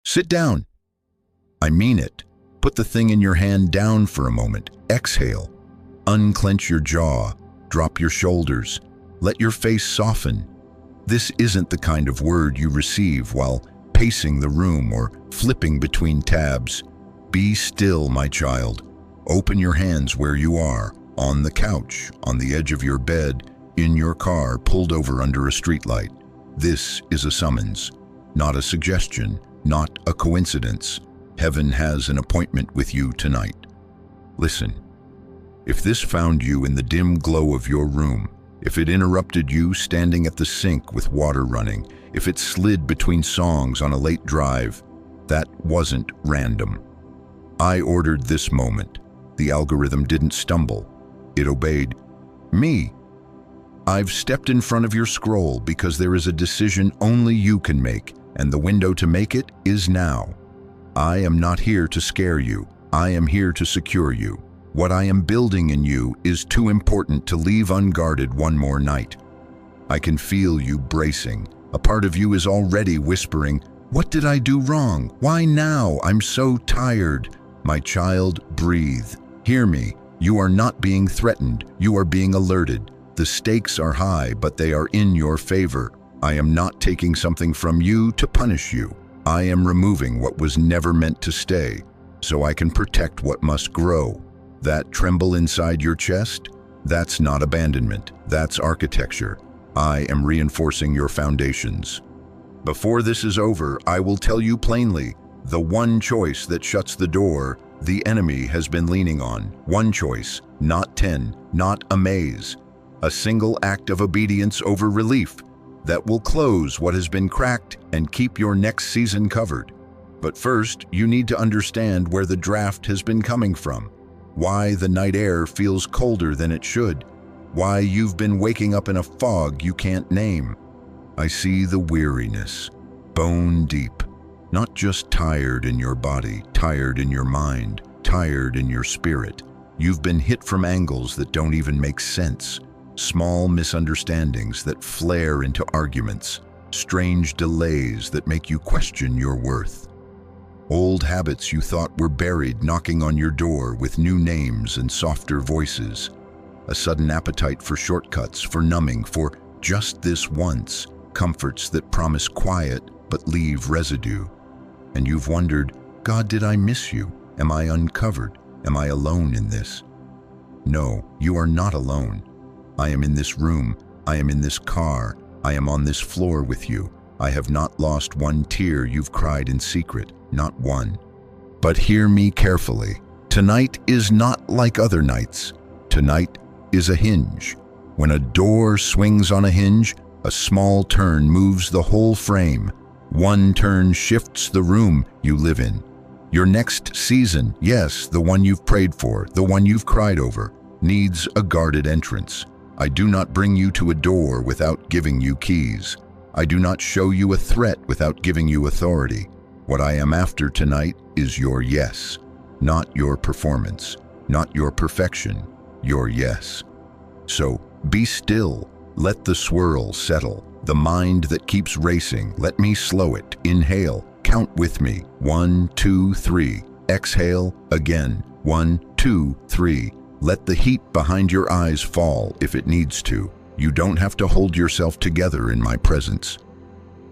Sit down. I mean it. Put the thing in your hand down for a moment. Exhale. Unclench your jaw. Drop your shoulders. Let your face soften. This isn't the kind of word you receive while pacing the room or flipping between tabs. Be still, my child. Open your hands where you are, on the couch, on the edge of your bed, in your car, pulled over under a streetlight. This is a summons, not a suggestion, not a coincidence. Heaven has an appointment with you tonight. Listen. If this found you in the dim glow of your room, if it interrupted you standing at the sink with water running, if it slid between songs on a late drive, that wasn't random. I ordered this moment. The algorithm didn't stumble. It obeyed me. I've stepped in front of your scroll because there is a decision only you can make, and the window to make it is now. I am not here to scare you. I am here to secure you. What I am building in you is too important to leave unguarded one more night. I can feel you bracing. A part of you is already whispering, "What did I do wrong? Why now? I'm so tired." My child, breathe. Hear me. You are not being threatened. You are being alerted. The stakes are high, but they are in your favor. I am not taking something from you to punish you. I am removing what was never meant to stay, so I can protect what must grow. That tremble inside your chest? That's not abandonment. That's architecture. I am reinforcing your foundations. Before this is over, I will tell you plainly, the one choice that shuts the door, the enemy has been leaning on. One choice, not 10, not a maze. A single act of obedience over relief that will close what has been cracked and keep your next season covered. But first, you need to understand where the draft has been coming from. Why the night air feels colder than it should. Why you've been waking up in a fog you can't name. I see the weariness, bone deep. Not just tired in your body, tired in your mind, tired in your spirit. You've been hit from angles that don't even make sense. Small misunderstandings that flare into arguments. Strange delays that make you question your worth. Old habits you thought were buried knocking on your door with new names and softer voices. A sudden appetite for shortcuts, for numbing, for just this once. Comforts that promise quiet but leave residue. And you've wondered, God, did I miss you? Am I uncovered? Am I alone in this? No, you are not alone. I am in this room. I am in this car. I am on this floor with you. I have not lost one tear you've cried in secret. Not one. But hear me carefully. Tonight is not like other nights. Tonight is a hinge. When a door swings on a hinge, a small turn moves the whole frame. One turn shifts the room you live in. Your next season, yes, the one you've prayed for, the one you've cried over, needs a guarded entrance. I do not bring you to a door without giving you keys. I do not show you a threat without giving you authority. What I am after tonight is your yes, not your performance, not your perfection, your yes. So be still, let the swirl settle, the mind that keeps racing, let me slow it, inhale, count with me, 1, 2, 3, exhale again, 1, 2, 3. Let the heat behind your eyes fall if it needs to. You don't have to hold yourself together in my presence.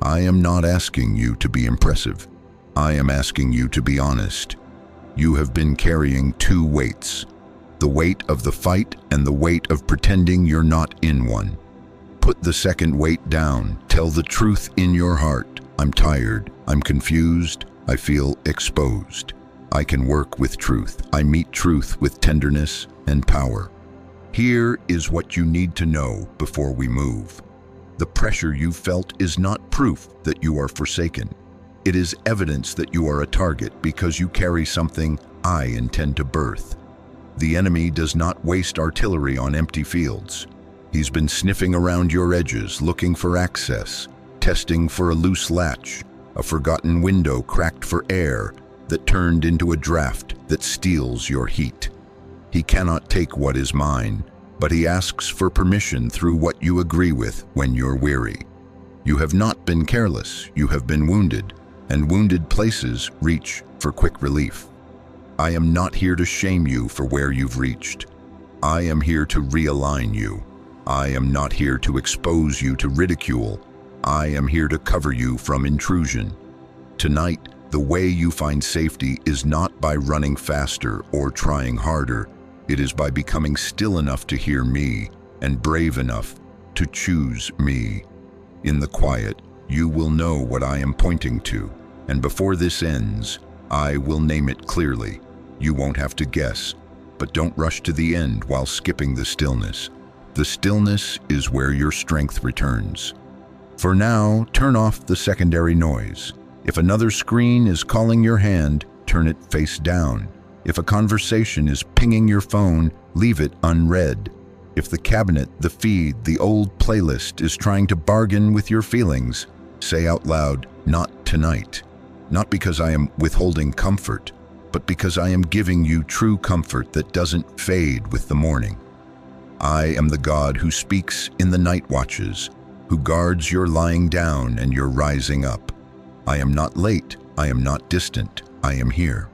I am not asking you to be impressive. I am asking you to be honest. You have been carrying two weights, the weight of the fight and the weight of pretending you're not in one. Put the second weight down. Tell the truth in your heart. I'm tired. I'm confused. I feel exposed. I can work with truth. I meet truth with tenderness and power. Here is what you need to know before we move. The pressure you felt is not proof that you are forsaken. It is evidence that you are a target because you carry something I intend to birth. The enemy does not waste artillery on empty fields. He's been sniffing around your edges, looking for access, testing for a loose latch, a forgotten window cracked for air that turned into a draft that steals your heat. He cannot take what is mine, but he asks for permission through what you agree with when you're weary. You have not been careless, you have been wounded. and wounded places reach for quick relief. I am not here to shame you for where you've reached. I am here to realign you. I am not here to expose you to ridicule. I am here to cover you from intrusion. Tonight, the way you find safety is not by running faster or trying harder. It is by becoming still enough to hear me and brave enough to choose me. In the quiet, you will know what I am pointing to, and before this ends, I will name it clearly. You won't have to guess, but don't rush to the end while skipping the stillness. The stillness is where your strength returns. For now, turn off the secondary noise. If another screen is calling your hand, turn it face down. If a conversation is pinging your phone, leave it unread. If the cabinet, the feed, the old playlist is trying to bargain with your feelings, say out loud, "Not tonight." Not because I am withholding comfort, but because I am giving you true comfort that doesn't fade with the morning. I am the God who speaks in the night watches, who guards your lying down and your rising up. I am not late, I am not distant, I am here.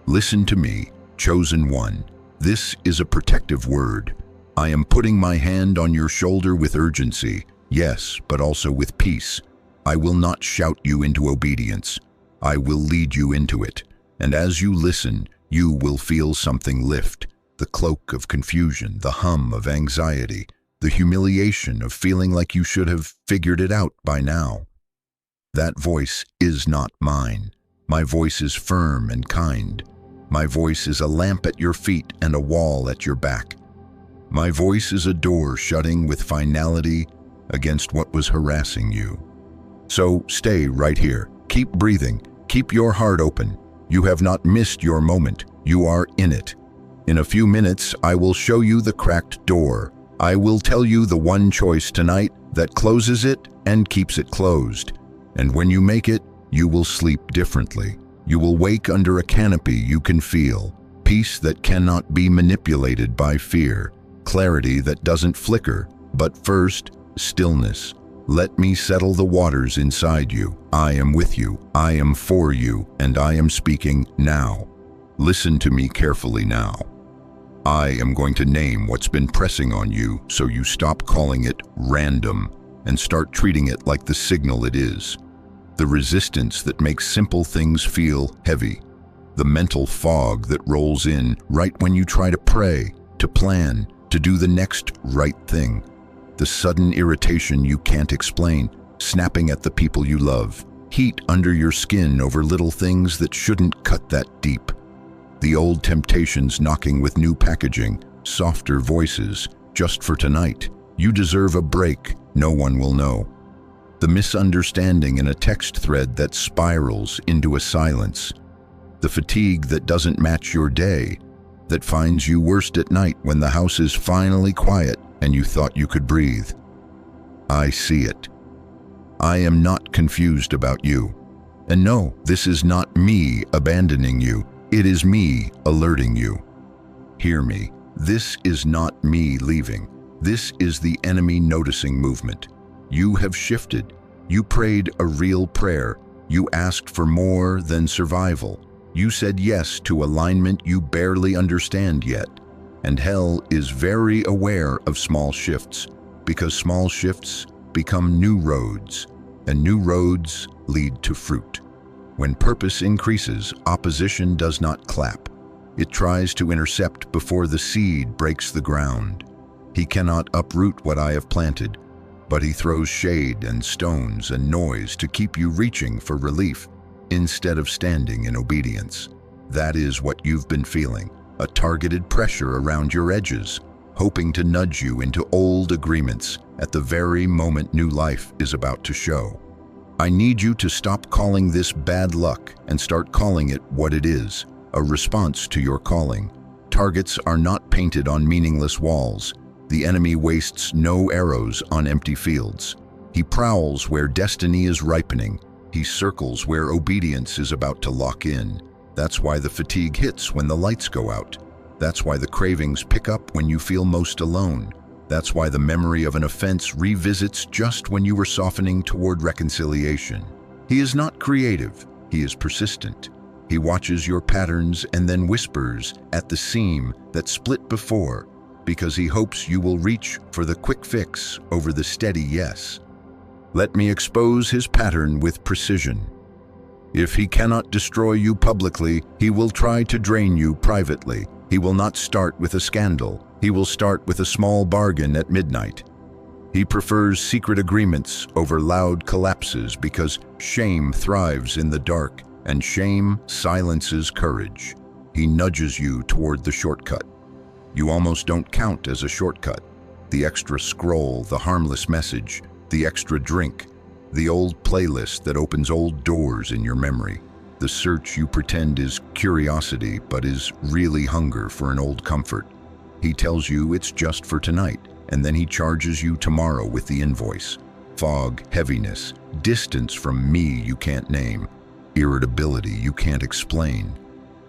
Listen to me, chosen one. This is a protective word. I am putting my hand on your shoulder with urgency, yes, but also with peace. I will not shout you into obedience. I will lead you into it. And as you listen, you will feel something lift. The cloak of confusion, the hum of anxiety, the humiliation of feeling like you should have figured it out by now. That voice is not mine. My voice is firm and kind. My voice is a lamp at your feet and a wall at your back. My voice is a door shutting with finality against what was harassing you. So stay right here. Keep breathing. Keep your heart open. You have not missed your moment. You are in it. In a few minutes, I will show you the cracked door. I will tell you the one choice tonight that closes it and keeps it closed. And when you make it, you will sleep differently. You will wake under a canopy you can feel, peace that cannot be manipulated by fear, clarity that doesn't flicker, but first, stillness. Let me settle the waters inside you. I am with you, I am for you, and I am speaking now. Listen to me carefully now. I am going to name what's been pressing on you so you stop calling it random and start treating it like the signal it is. The resistance that makes simple things feel heavy. The mental fog that rolls in right when you try to pray, to plan, to do the next right thing. The sudden irritation you can't explain, snapping at the people you love. Heat under your skin over little things that shouldn't cut that deep. The old temptations knocking with new packaging, softer voices, just for tonight. You deserve a break, no one will know. The misunderstanding in a text thread that spirals into a silence. The fatigue that doesn't match your day, that finds you worst at night when the house is finally quiet and you thought you could breathe. I see it. I am not confused about you. And no, this is not me abandoning you. It is me alerting you. Hear me. This is not me leaving. This is the enemy noticing movement. You have shifted. You prayed a real prayer. You asked for more than survival. You said yes to alignment you barely understand yet. And hell is very aware of small shifts, because small shifts become new roads, and new roads lead to fruit. When purpose increases, opposition does not clap. It tries to intercept before the seed breaks the ground. He cannot uproot what I have planted, but he throws shade and stones and noise to keep you reaching for relief instead of standing in obedience. That is what you've been feeling. A targeted pressure around your edges, hoping to nudge you into old agreements at the very moment new life is about to show. I need you to stop calling this bad luck and start calling it what it is, a response to your calling. Targets are not painted on meaningless walls. The enemy wastes no arrows on empty fields. He prowls where destiny is ripening. He circles where obedience is about to lock in. That's why the fatigue hits when the lights go out. That's why the cravings pick up when you feel most alone. That's why the memory of an offense revisits just when you were softening toward reconciliation. He is not creative. He is persistent. He watches your patterns and then whispers at the seam that split before, because he hopes you will reach for the quick fix over the steady yes. Let me expose his pattern with precision. If he cannot destroy you publicly, he will try to drain you privately. He will not start with a scandal. He will start with a small bargain at midnight. He prefers secret agreements over loud collapses because shame thrives in the dark, and shame silences courage. He nudges you toward the shortcut. You almost don't count as a shortcut. The extra scroll, the harmless message, the extra drink, the old playlist that opens old doors in your memory. The search you pretend is curiosity, but is really hunger for an old comfort. He tells you it's just for tonight, and then he charges you tomorrow with the invoice. Fog, heaviness, distance from me you can't name, irritability you can't explain.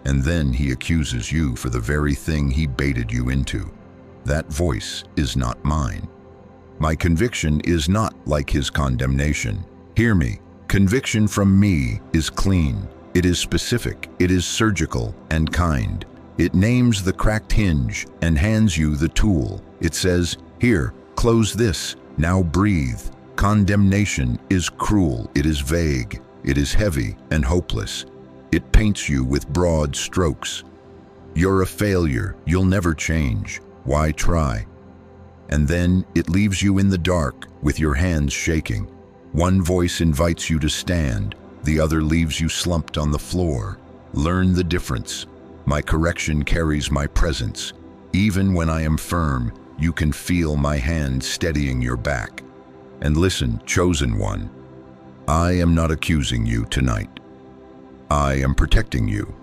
And then he accuses you for the very thing he baited you into. That voice is not mine. My conviction is not like his condemnation. Hear me. Conviction from me is clean. It is specific. It is surgical and kind. It names the cracked hinge and hands you the tool. It says, "Here, close this. Now breathe." Condemnation is cruel. It is vague. It is heavy and hopeless. It paints you with broad strokes. You're a failure. You'll never change. Why try? And then it leaves you in the dark with your hands shaking. One voice invites you to stand. The other leaves you slumped on the floor. Learn the difference. My correction carries my presence. Even when I am firm, you can feel my hand steadying your back. And listen, chosen one, I am not accusing you tonight. I am protecting you.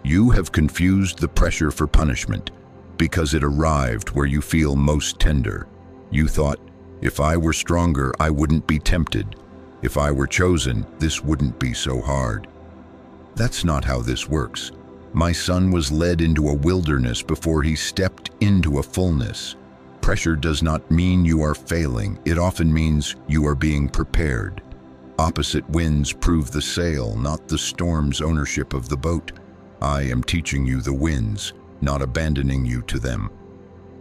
You have confused the pressure for punishment because it arrived where you feel most tender. You thought, if I were stronger, I wouldn't be tempted. If I were chosen, this wouldn't be so hard. That's not how this works. My son was led into a wilderness before he stepped into a fullness. Pressure does not mean you are failing. It often means you are being prepared. Opposite winds prove the sail, not the storm's ownership of the boat. I am teaching you the winds, not abandoning you to them.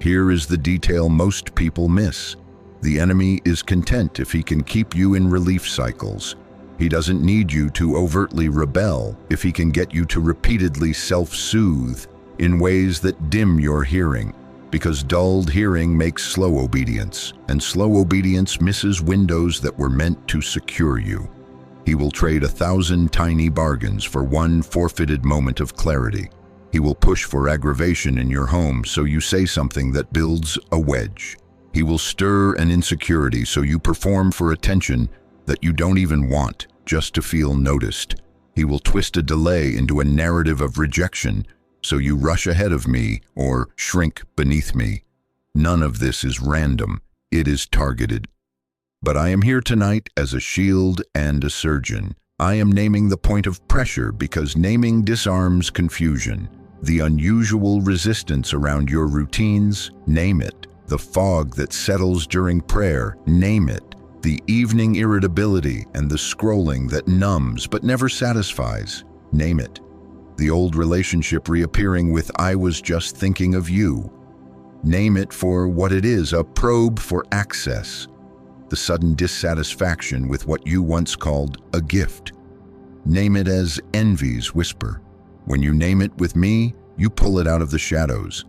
Here is the detail most people miss. The enemy is content if he can keep you in relief cycles. He doesn't need you to overtly rebel if he can get you to repeatedly self-soothe in ways that dim your hearing, because dulled hearing makes slow obedience, and slow obedience misses windows that were meant to secure you. He will trade 1,000 tiny bargains for one forfeited moment of clarity. He will push for aggravation in your home so you say something that builds a wedge. He will stir an insecurity so you perform for attention that you don't even want, just to feel noticed. He will twist a delay into a narrative of rejection so you rush ahead of me or shrink beneath me. None of this is random. It is targeted. But I am here tonight as a shield and a surgeon. I am naming the point of pressure because naming disarms confusion. The unusual resistance around your routines, name it. The fog that settles during prayer, name it. The evening irritability and the scrolling that numbs but never satisfies, name it. The old relationship reappearing with "I was just thinking of you." Name it for what it is, a probe for access. The sudden dissatisfaction with what you once called a gift. Name it as envy's whisper. When you name it with me, you pull it out of the shadows.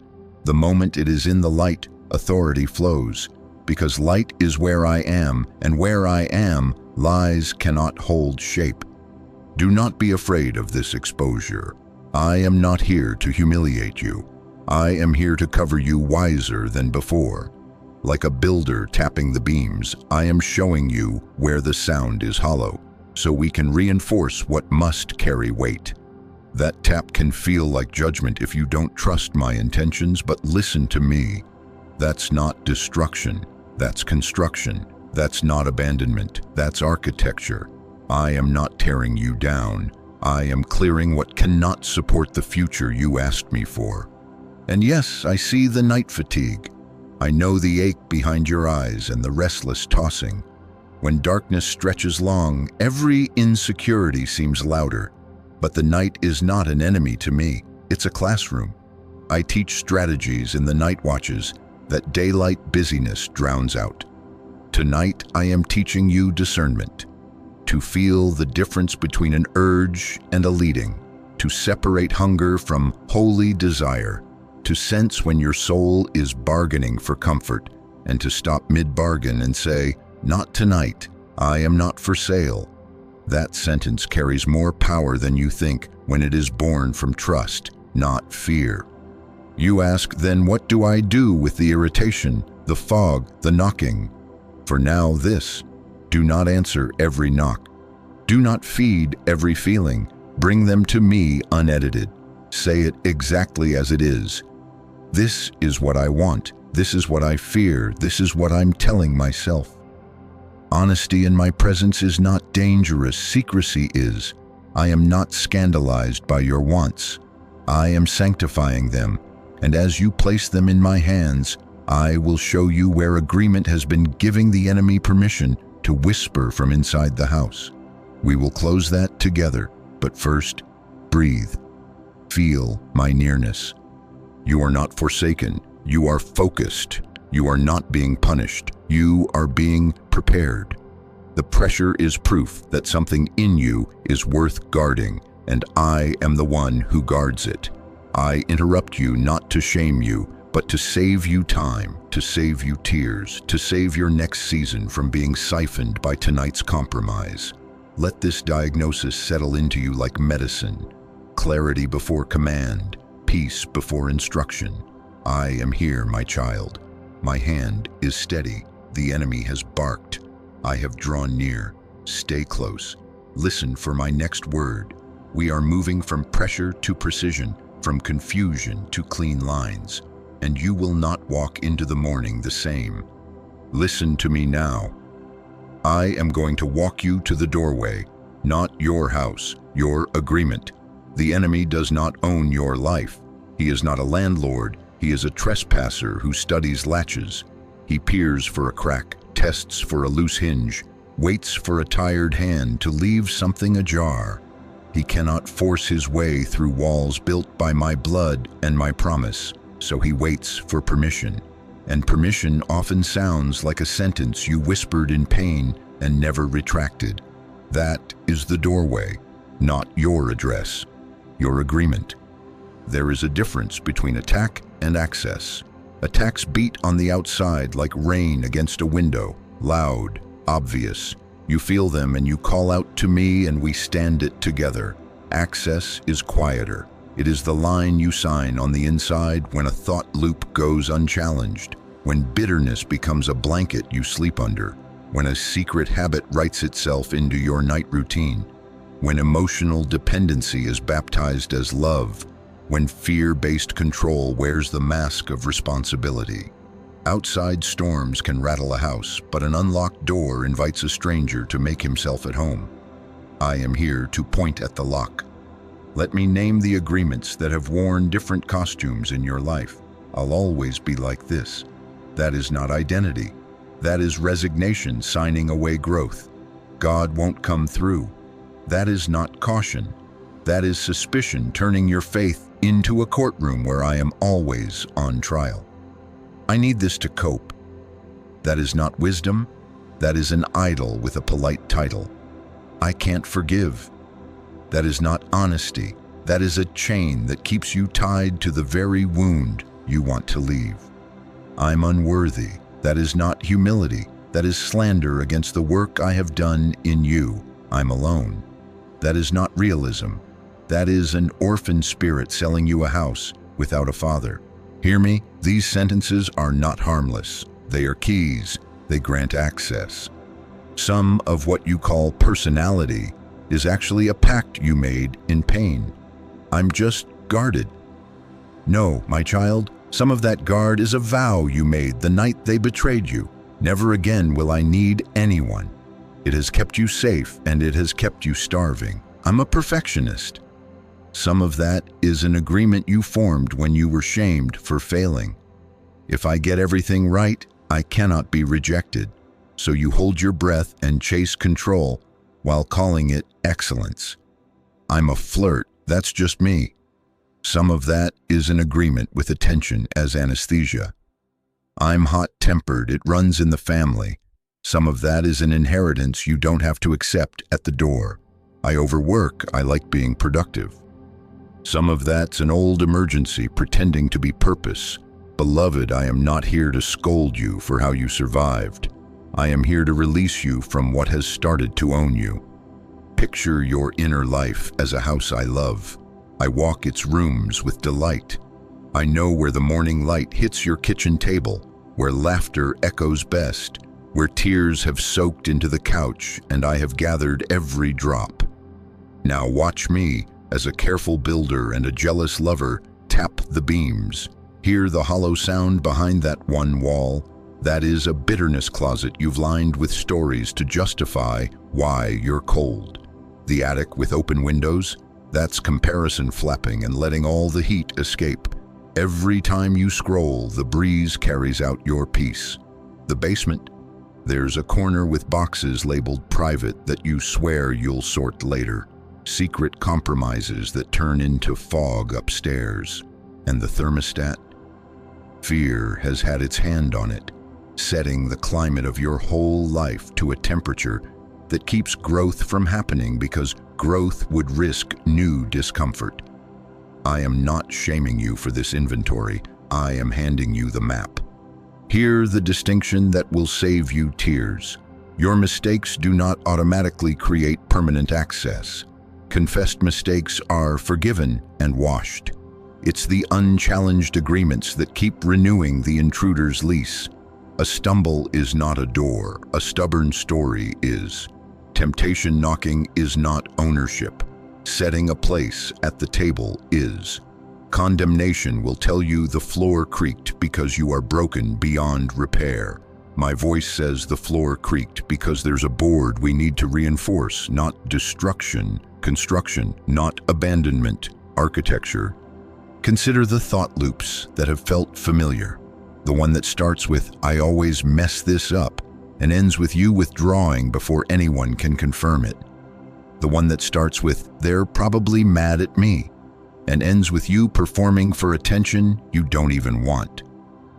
The moment it is in the light, authority flows, because light is where I am, and where I am, lies cannot hold shape. Do not be afraid of this exposure. I am not here to humiliate you. I am here to cover you wiser than before. Like a builder tapping the beams, I am showing you where the sound is hollow, so we can reinforce what must carry weight. That tap can feel like judgment if you don't trust my intentions, but listen to me. That's not destruction. That's construction. That's not abandonment. That's architecture. I am not tearing you down. I am clearing what cannot support the future you asked me for. And yes, I see the night fatigue. I know the ache behind your eyes and the restless tossing. When darkness stretches long, every insecurity seems louder. But the night is not an enemy to me, it's a classroom. I teach strategies in the night watches that daylight busyness drowns out. Tonight, I am teaching you discernment, to feel the difference between an urge and a leading, to separate hunger from holy desire, to sense when your soul is bargaining for comfort, and to stop mid-bargain and say, "Not tonight, I am not for sale." That sentence carries more power than you think when it is born from trust, not fear. You ask, then what do I do with the irritation, the fog, the knocking? For now this, do not answer every knock. Do not feed every feeling. Bring them to me unedited. Say it exactly as it is. This is what I want. This is what I fear. This is what I'm telling myself. Honesty in my presence is not dangerous. Secrecy is. I am not scandalized by your wants. I am sanctifying them, and as you place them in my hands, I will show you where agreement has been giving the enemy permission to whisper from inside the house. We will close that together, but first, breathe. Feel my nearness. You are not forsaken. You are focused. You are not being punished. You are being prepared. The pressure is proof that something in you is worth guarding, and I am the one who guards it. I interrupt you not to shame you, but to save you time, to save you tears, to save your next season from being siphoned by tonight's compromise. Let this diagnosis settle into you like medicine. Clarity before command, peace before instruction. I am here, my child. My hand is steady. The enemy has barked. I have drawn near. Stay close. Listen for my next word. We are moving from pressure to precision, from confusion to clean lines, and you will not walk into the morning the same. Listen to me now. I am going to walk you to the doorway, not your house, your agreement. The enemy does not own your life. He is not a landlord. He is a trespasser who studies latches. He peers for a crack, tests for a loose hinge, waits for a tired hand to leave something ajar. He cannot force his way through walls built by my blood and my promise, so he waits for permission. And permission often sounds like a sentence you whispered in pain and never retracted. That is the doorway, not your address, your agreement. There is a difference between attack and access. Attacks beat on the outside like rain against a window, loud, obvious. You feel them and you call out to me and we stand it together. Access is quieter. It is the line you sign on the inside when a thought loop goes unchallenged, when bitterness becomes a blanket you sleep under, when a secret habit writes itself into your night routine, when emotional dependency is baptized as love, when fear-based control wears the mask of responsibility. Outside storms can rattle a house, but an unlocked door invites a stranger to make himself at home. I am here to point at the lock. Let me name the agreements that have worn different costumes in your life. I'll always be like this. That is not identity. That is resignation signing away growth. God won't come through. That is not caution. That is suspicion turning your faith into a courtroom where I am always on trial. I need this to cope. That is not wisdom. That is an idol with a polite title. I can't forgive. That is not honesty. That is a chain that keeps you tied to the very wound you want to leave. I'm unworthy. That is not humility. That is slander against the work I have done in you. I'm alone. That is not realism. That is an orphan spirit selling you a house without a father. Hear me? These sentences are not harmless. They are keys. They grant access. Some of what you call personality is actually a pact you made in pain. I'm just guarded. No, my child, some of that guard is a vow you made the night they betrayed you. Never again will I need anyone. It has kept you safe and it has kept you starving. I'm a perfectionist. Some of that is an agreement you formed when you were shamed for failing. If I get everything right, I cannot be rejected. so you hold your breath and chase control while calling it excellence. I'm a flirt, that's just me. Some of that is an agreement with attention as anesthesia. I'm hot-tempered, it runs in the family. Some of that is an inheritance you don't have to accept at the door. I overwork, I like being productive. Some of that's an old emergency pretending to be purpose. Beloved, I am not here to scold you for how you survived. I am here to release you from what has started to own you. Picture your inner life as a house I love. I walk its rooms with delight. I know where the morning light hits your kitchen table, where laughter echoes best, where tears have soaked into the couch and I have gathered every drop. Now watch me, as a careful builder and a jealous lover, tap the beams. Hear the hollow sound behind that one wall. That is a bitterness closet you've lined with stories to justify why you're cold. The attic with open windows, that's comparison flapping and letting all the heat escape. Every time you scroll, the breeze carries out your peace. The basement, there's a corner with boxes labeled private that you swear you'll sort later. Secret compromises that turn into fog upstairs. And the thermostat? Fear has had its hand on it, setting the climate of your whole life to a temperature that keeps growth from happening because growth would risk new discomfort. I am not shaming you for this inventory. I am handing you the map. Hear the distinction that will save you tears. Your mistakes do not automatically create permanent access. Confessed mistakes are forgiven and washed. It's the unchallenged agreements that keep renewing the intruder's lease. A stumble is not a door, a stubborn story is. Temptation knocking is not ownership. Setting a place at the table is. Condemnation will tell you the floor creaked because you are broken beyond repair. My voice says the floor creaked because there's a board we need to reinforce, not destruction. Construction, not abandonment. Architecture. Consider the thought loops that have felt familiar. The one that starts with, I always mess this up, and ends with you withdrawing before anyone can confirm it. The one that starts with, they're probably mad at me, and ends with you performing for attention you don't even want.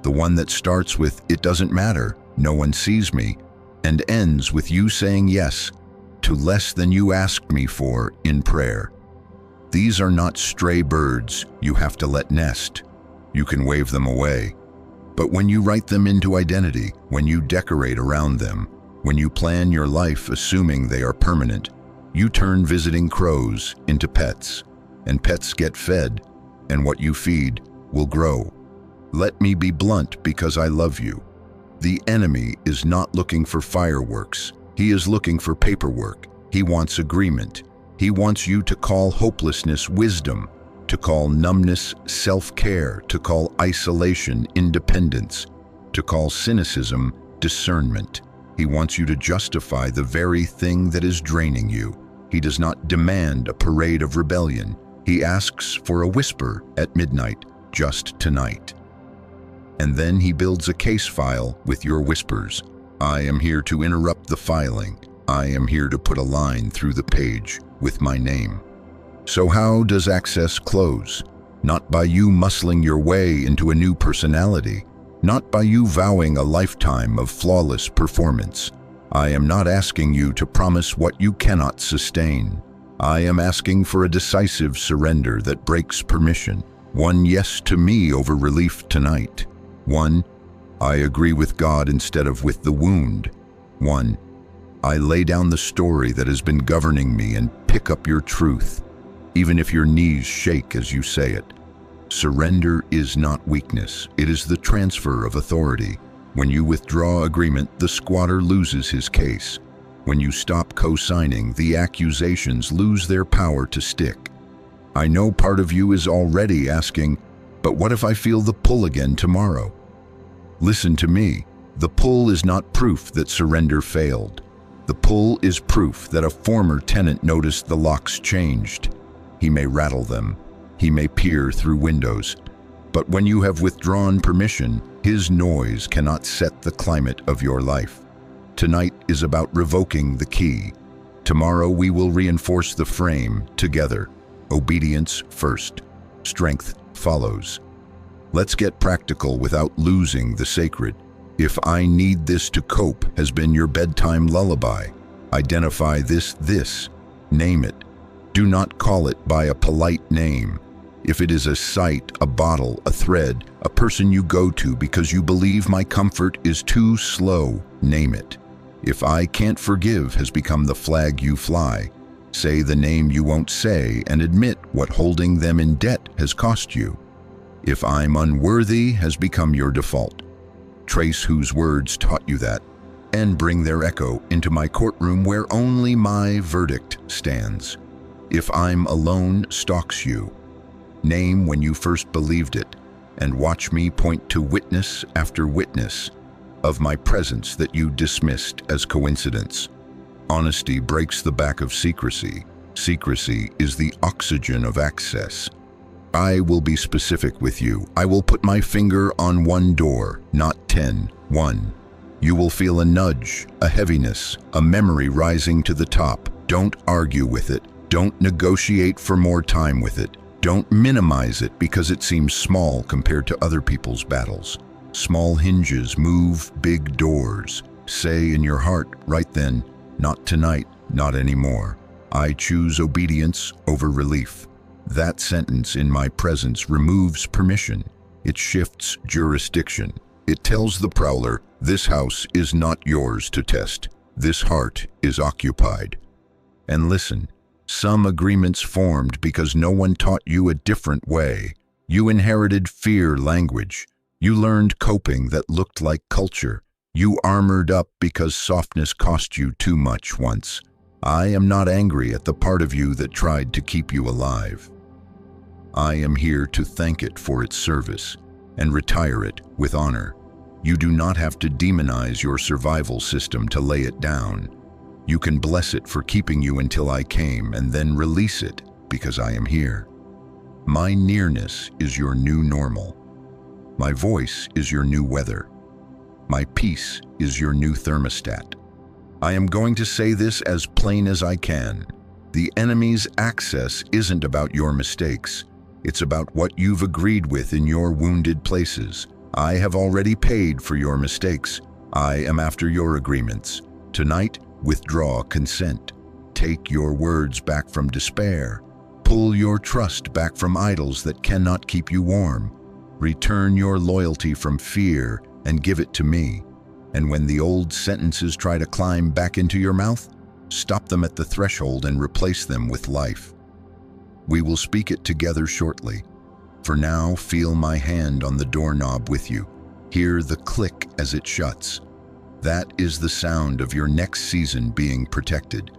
The one that starts with, it doesn't matter, no one sees me, and ends with you saying yes to less than you asked me for in prayer. These are not stray birds you have to let nest. You can wave them away. But when you write them into identity, when you decorate around them, when you plan your life assuming they are permanent, you turn visiting crows into pets, and pets get fed, and what you feed will grow. Let me be blunt because I love you. The enemy is not looking for fireworks. He is looking for paperwork. He wants agreement. He wants you to call hopelessness wisdom, to call numbness self-care, to call isolation independence, to call cynicism discernment. He wants you to justify the very thing that is draining you. He does not demand a parade of rebellion. He asks for a whisper at midnight, just tonight. And then he builds a case file with your whispers. I am here to interrupt the filing. I am here to put a line through the page with my name. So how does access close? Not by you muscling your way into a new personality, not by you vowing a lifetime of flawless performance. I am not asking you to promise what you cannot sustain. I am asking for a decisive surrender that breaks permission. One yes to me over relief tonight. One, I agree with God instead of with the wound. One, I lay down the story that has been governing me and pick up your truth, even if your knees shake as you say it. Surrender is not weakness, it is the transfer of authority. When you withdraw agreement, the squatter loses his case. When you stop co-signing, the accusations lose their power to stick. I know part of you is already asking, but what if I feel the pull again tomorrow? Listen to me. The pull is not proof that surrender failed. The pull is proof that a former tenant noticed the locks changed. He may rattle them. He may peer through windows. But when you have withdrawn permission, his noise cannot set the climate of your life. Tonight is about revoking the key. Tomorrow we will reinforce the frame together. Obedience first. Strength follows. Let's get practical without losing the sacred. If I need this to cope has been your bedtime lullaby. Identify this. Name it. Do not call it by a polite name. If it is a sight, a bottle, a thread, a person you go to because you believe my comfort is too slow, name it. If I can't forgive has become the flag you fly, say the name you won't say and admit what holding them in debt has cost you. If I'm unworthy has become your default, trace whose words taught you that and bring their echo into my courtroom where only my verdict stands. If I'm alone stalks you, name when you first believed it, and watch me point to witness after witness of my presence that you dismissed as coincidence. Honesty breaks the back of secrecy. Secrecy is the oxygen of access. I will be specific with you. I will put my finger on one door, not 10. 1. You will feel a nudge, a heaviness, a memory rising to the top. Don't argue with it. Don't negotiate for more time with it. Don't minimize it because it seems small compared to other people's battles. Small hinges move big doors. Say in your heart right then, not tonight, not anymore. I choose obedience over relief. That sentence in my presence removes permission. It shifts jurisdiction. It tells the prowler, this house is not yours to test. This heart is occupied. And listen, some agreements formed because no one taught you a different way. You inherited fear language. You learned coping that looked like culture. You armored up because softness cost you too much once. I am not angry at the part of you that tried to keep you alive. I am here to thank it for its service and retire it with honor. You do not have to demonize your survival system to lay it down. You can bless it for keeping you until I came and then release it because I am here. My nearness is your new normal. My voice is your new weather. My peace is your new thermostat. I am going to say this as plain as I can. The enemy's access isn't about your mistakes. It's about what you've agreed with in your wounded places. I have already paid for your mistakes. I am after your agreements. Tonight, withdraw consent. Take your words back from despair. Pull your trust back from idols that cannot keep you warm. Return your loyalty from fear and give it to me. And when the old sentences try to climb back into your mouth, stop them at the threshold and replace them with life. We will speak it together shortly. For now, feel my hand on the doorknob with you. Hear the click as it shuts. That is the sound of your next season being protected.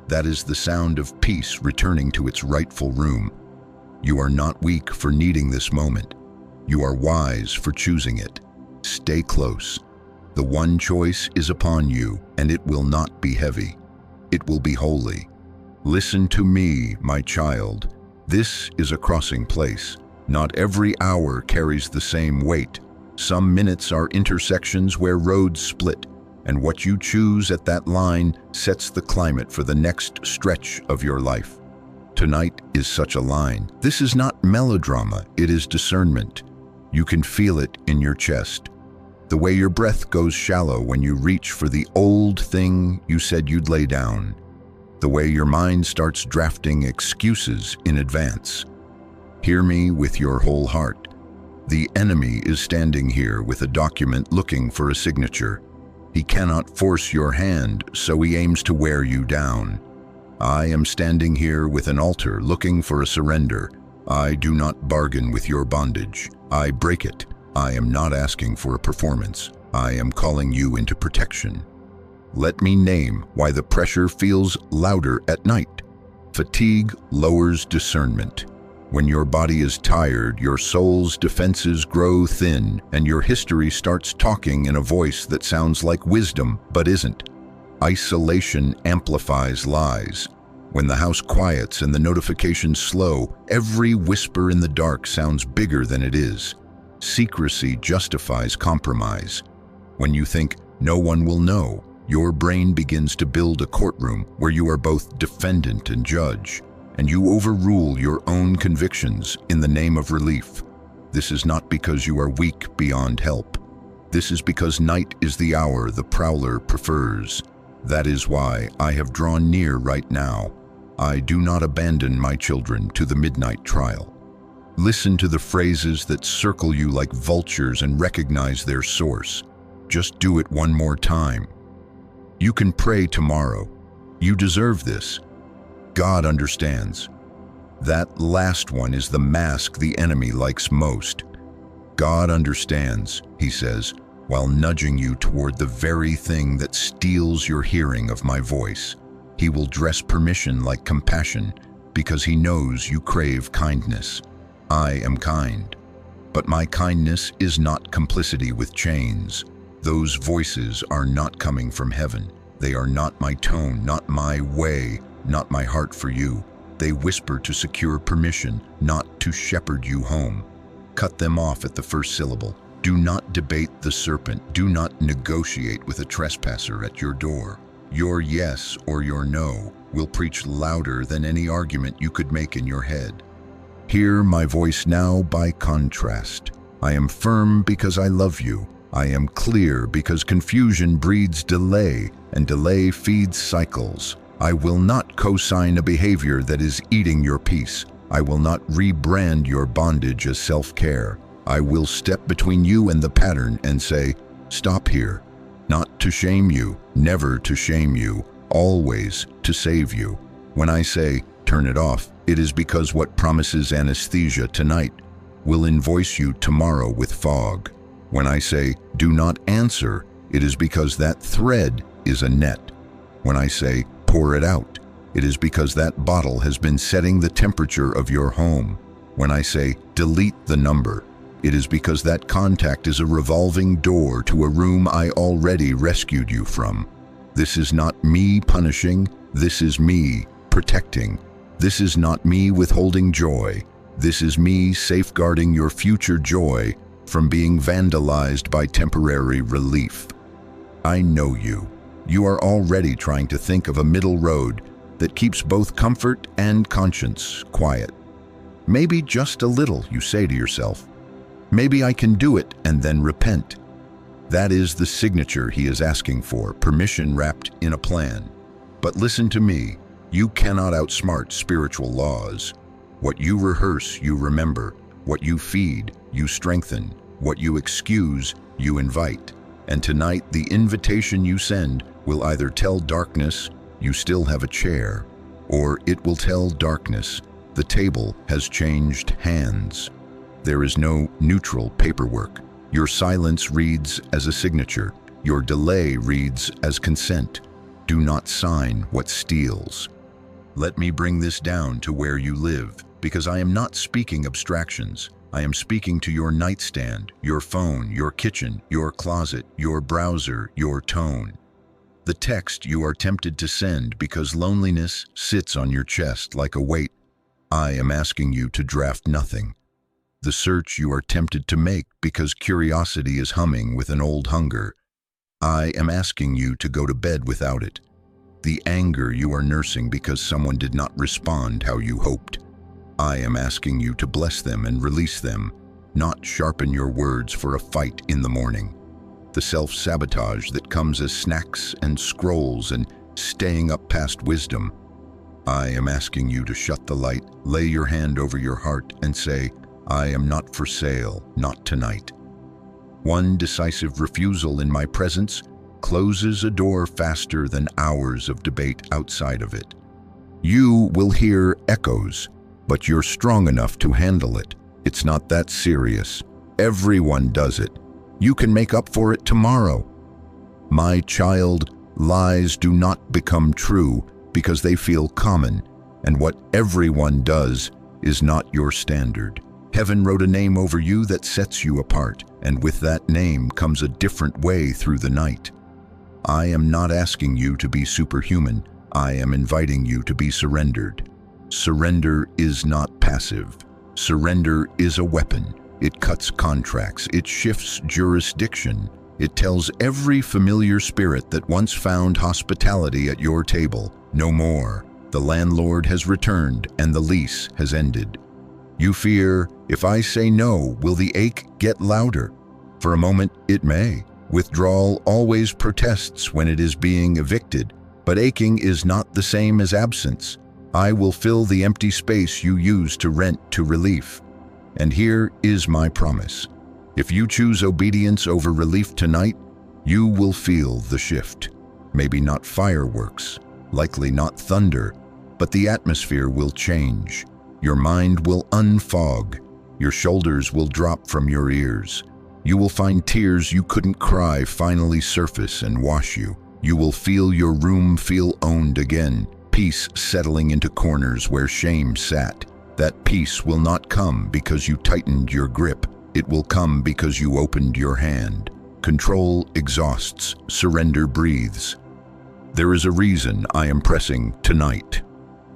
That is the sound of peace returning to its rightful room. You are not weak for needing this moment. You are wise for choosing it. Stay close. The one choice is upon you, and it will not be heavy. It will be holy. Listen to me, my child. This is a crossing place. Not every hour carries the same weight. Some minutes are intersections where roads split, and what you choose at that line sets the climate for the next stretch of your life. Tonight is such a line. This is not melodrama, it is discernment. You can feel it in your chest. The way your breath goes shallow when you reach for the old thing you said you'd lay down. The way your mind starts drafting excuses in advance. Hear me with your whole heart. The enemy is standing here with a document looking for a signature. He cannot force your hand, so he aims to wear you down. I am standing here with an altar looking for a surrender. I do not bargain with your bondage. I break it. I am not asking for a performance. I am calling you into protection. Let me name why the pressure feels louder at night. Fatigue lowers discernment. When your body is tired, your soul's defenses grow thin, and your history starts talking in a voice that sounds like wisdom, but isn't. Isolation amplifies lies. When the house quiets and the notifications slow, every whisper in the dark sounds bigger than it is. Secrecy justifies compromise. When you think no one will know, Your brain begins to build a courtroom where you are both defendant and judge, and you overrule your own convictions in the name of relief. This is not because you are weak beyond help. This is because night is the hour the prowler prefers. That is why I have drawn near right now. I do not abandon my children to the midnight trial. Listen to the phrases that circle you like vultures and recognize their source. Just do it one more time. You can pray tomorrow. You deserve this. God understands. That last one is the mask the enemy likes most. God understands, he says, while nudging you toward the very thing that steals your hearing of my voice. He will dress permission like compassion because he knows you crave kindness. I am kind, but my kindness is not complicity with chains. Those voices are not coming from heaven. They are not my tone, not my way, not my heart for you. They whisper to secure permission, not to shepherd you home. Cut them off at the first syllable. Do not debate the serpent. Do not negotiate with a trespasser at your door. Your yes or your no will preach louder than any argument you could make in your head. Hear my voice now by contrast. I am firm because I love you. I am clear because confusion breeds delay, and delay feeds cycles. I will not co-sign a behavior that is eating your peace. I will not rebrand your bondage as self-care. I will step between you and the pattern and say, stop here. Not to shame you, never to shame you, always to save you. When I say, turn it off, it is because what promises anesthesia tonight will invoice you tomorrow with fog. When I say, do not answer, it is because that thread is a net. When I say, pour it out, it is because that bottle has been setting the temperature of your home. When I say, delete the number, it is because that contact is a revolving door to a room I already rescued you from. This is not me punishing, this is me protecting. This is not me withholding joy. This is me safeguarding your future joy from being vandalized by temporary relief. I know you. You are already trying to think of a middle road that keeps both comfort and conscience quiet. Maybe just a little, you say to yourself. Maybe I can do it and then repent. That is the signature he is asking for, permission wrapped in a plan. But listen to me, you cannot outsmart spiritual laws. What you rehearse, you remember. What you feed, you strengthen. What you excuse, you invite. And tonight, the invitation you send will either tell darkness, you still have a chair, or it will tell darkness, the table has changed hands. There is no neutral paperwork. Your silence reads as a signature. Your delay reads as consent. Do not sign what steals. Let me bring this down to where you live, because I am not speaking abstractions. I am speaking to your nightstand, your phone, your kitchen, your closet, your browser, your tone. The text you are tempted to send because loneliness sits on your chest like a weight. I am asking you to draft nothing. The search you are tempted to make because curiosity is humming with an old hunger. I am asking you to go to bed without it. The anger you are nursing because someone did not respond how you hoped. I am asking you to bless them and release them, not sharpen your words for a fight in the morning. The self-sabotage that comes as snacks and scrolls and staying up past wisdom. I am asking you to shut the light, lay your hand over your heart and say, I am not for sale, not tonight. One decisive refusal in my presence closes a door faster than hours of debate outside of it. You will hear echoes, but you're strong enough to handle it. It's not that serious. Everyone does it. You can make up for it tomorrow. My child, lies do not become true because they feel common, and what everyone does is not your standard. Heaven wrote a name over you that sets you apart, and with that name comes a different way through the night. I am not asking you to be superhuman. I am inviting you to be surrendered. Surrender is not passive. Surrender is a weapon. It cuts contracts. It shifts jurisdiction. It tells every familiar spirit that once found hospitality at your table, no more. The landlord has returned and the lease has ended. You fear, if I say no, will the ache get louder? For a moment, it may. Withdrawal always protests when it is being evicted, but aching is not the same as absence. I will fill the empty space you use to rent to relief. And here is my promise. If you choose obedience over relief tonight, you will feel the shift. Maybe not fireworks, likely not thunder, but the atmosphere will change. Your mind will unfog. Your shoulders will drop from your ears. You will find tears you couldn't cry finally surface and wash you. You will feel your room feel owned again, peace settling into corners where shame sat. That peace will not come because you tightened your grip. It will come because you opened your hand. Control exhausts, surrender breathes. There is a reason I am pressing tonight.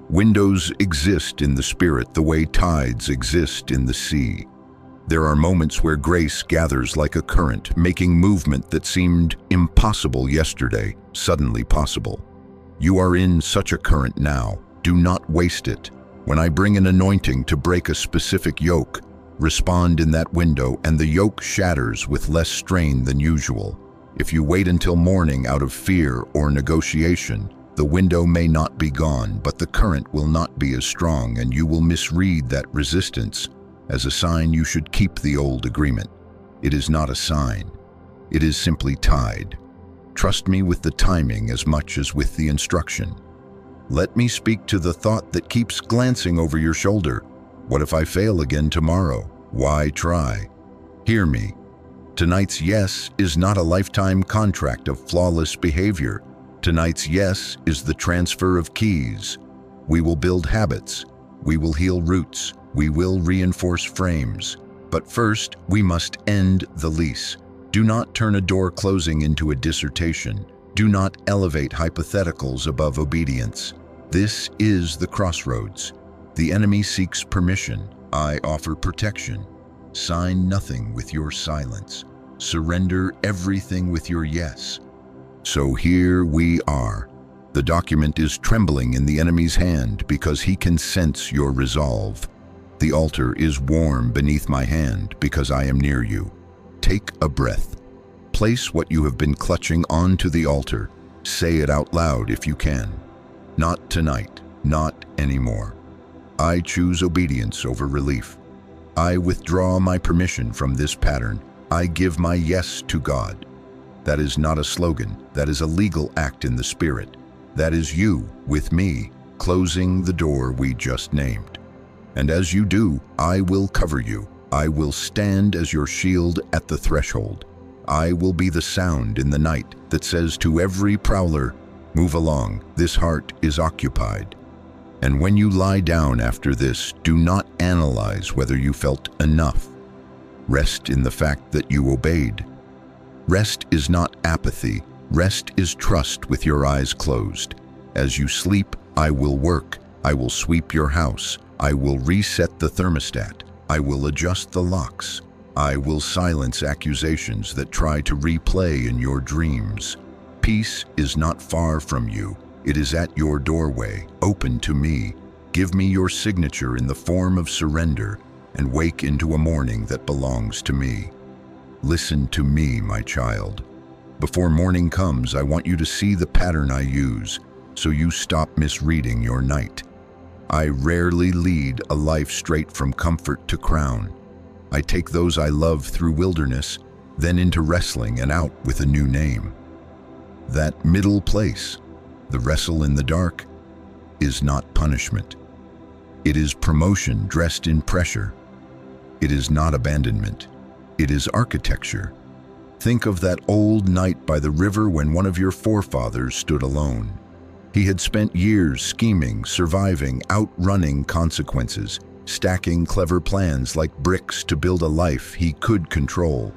Windows exist in the spirit the way tides exist in the sea. There are moments where grace gathers like a current, making movement that seemed impossible yesterday, suddenly possible. You are in such a current now. Do not waste it. When I bring an anointing to break a specific yoke, respond in that window and the yoke shatters with less strain than usual. If you wait until morning out of fear or negotiation, the window may not be gone, but the current will not be as strong and you will misread that resistance as a sign you should keep the old agreement. It is not a sign. It is simply tide. Trust me with the timing as much as with the instruction. Let me speak to the thought that keeps glancing over your shoulder. What if I fail again tomorrow? Why try? Hear me. Tonight's yes is not a lifetime contract of flawless behavior. Tonight's yes is the transfer of keys. We will build habits. We will heal roots. We will reinforce frames. But first, we must end the lease. Do not turn a door closing into a dissertation. Do not elevate hypotheticals above obedience. This is the crossroads. The enemy seeks permission. I offer protection. Sign nothing with your silence. Surrender everything with your yes. So here we are. The document is trembling in the enemy's hand because he can sense your resolve. The altar is warm beneath my hand because I am near you. Take a breath. Place what you have been clutching onto the altar. Say it out loud if you can. Not tonight, not anymore. I choose obedience over relief. I withdraw my permission from this pattern. I give my yes to God. That is not a slogan. That is a legal act in the spirit. That is you, with me, closing the door we just named. And as you do, I will cover you. I will stand as your shield at the threshold. I will be the sound in the night that says to every prowler, move along, this heart is occupied. And when you lie down after this, do not analyze whether you felt enough. Rest in the fact that you obeyed. Rest is not apathy. Rest is trust with your eyes closed. As you sleep, I will work. I will sweep your house. I will reset the thermostat. I will adjust the locks. I will silence accusations that try to replay in your dreams. Peace is not far from you. It is at your doorway, open to me. Give me your signature in the form of surrender and wake into a morning that belongs to me. Listen to me, my child. Before morning comes, I want you to see the pattern I use, so you stop misreading your night. I rarely lead a life straight from comfort to crown. I take those I love through wilderness, then into wrestling and out with a new name. That middle place, the wrestle in the dark, is not punishment. It is promotion dressed in pressure. It is not abandonment. It is architecture. Think of that old night by the river when one of your forefathers stood alone. He had spent years scheming, surviving, outrunning consequences, stacking clever plans like bricks to build a life he could control.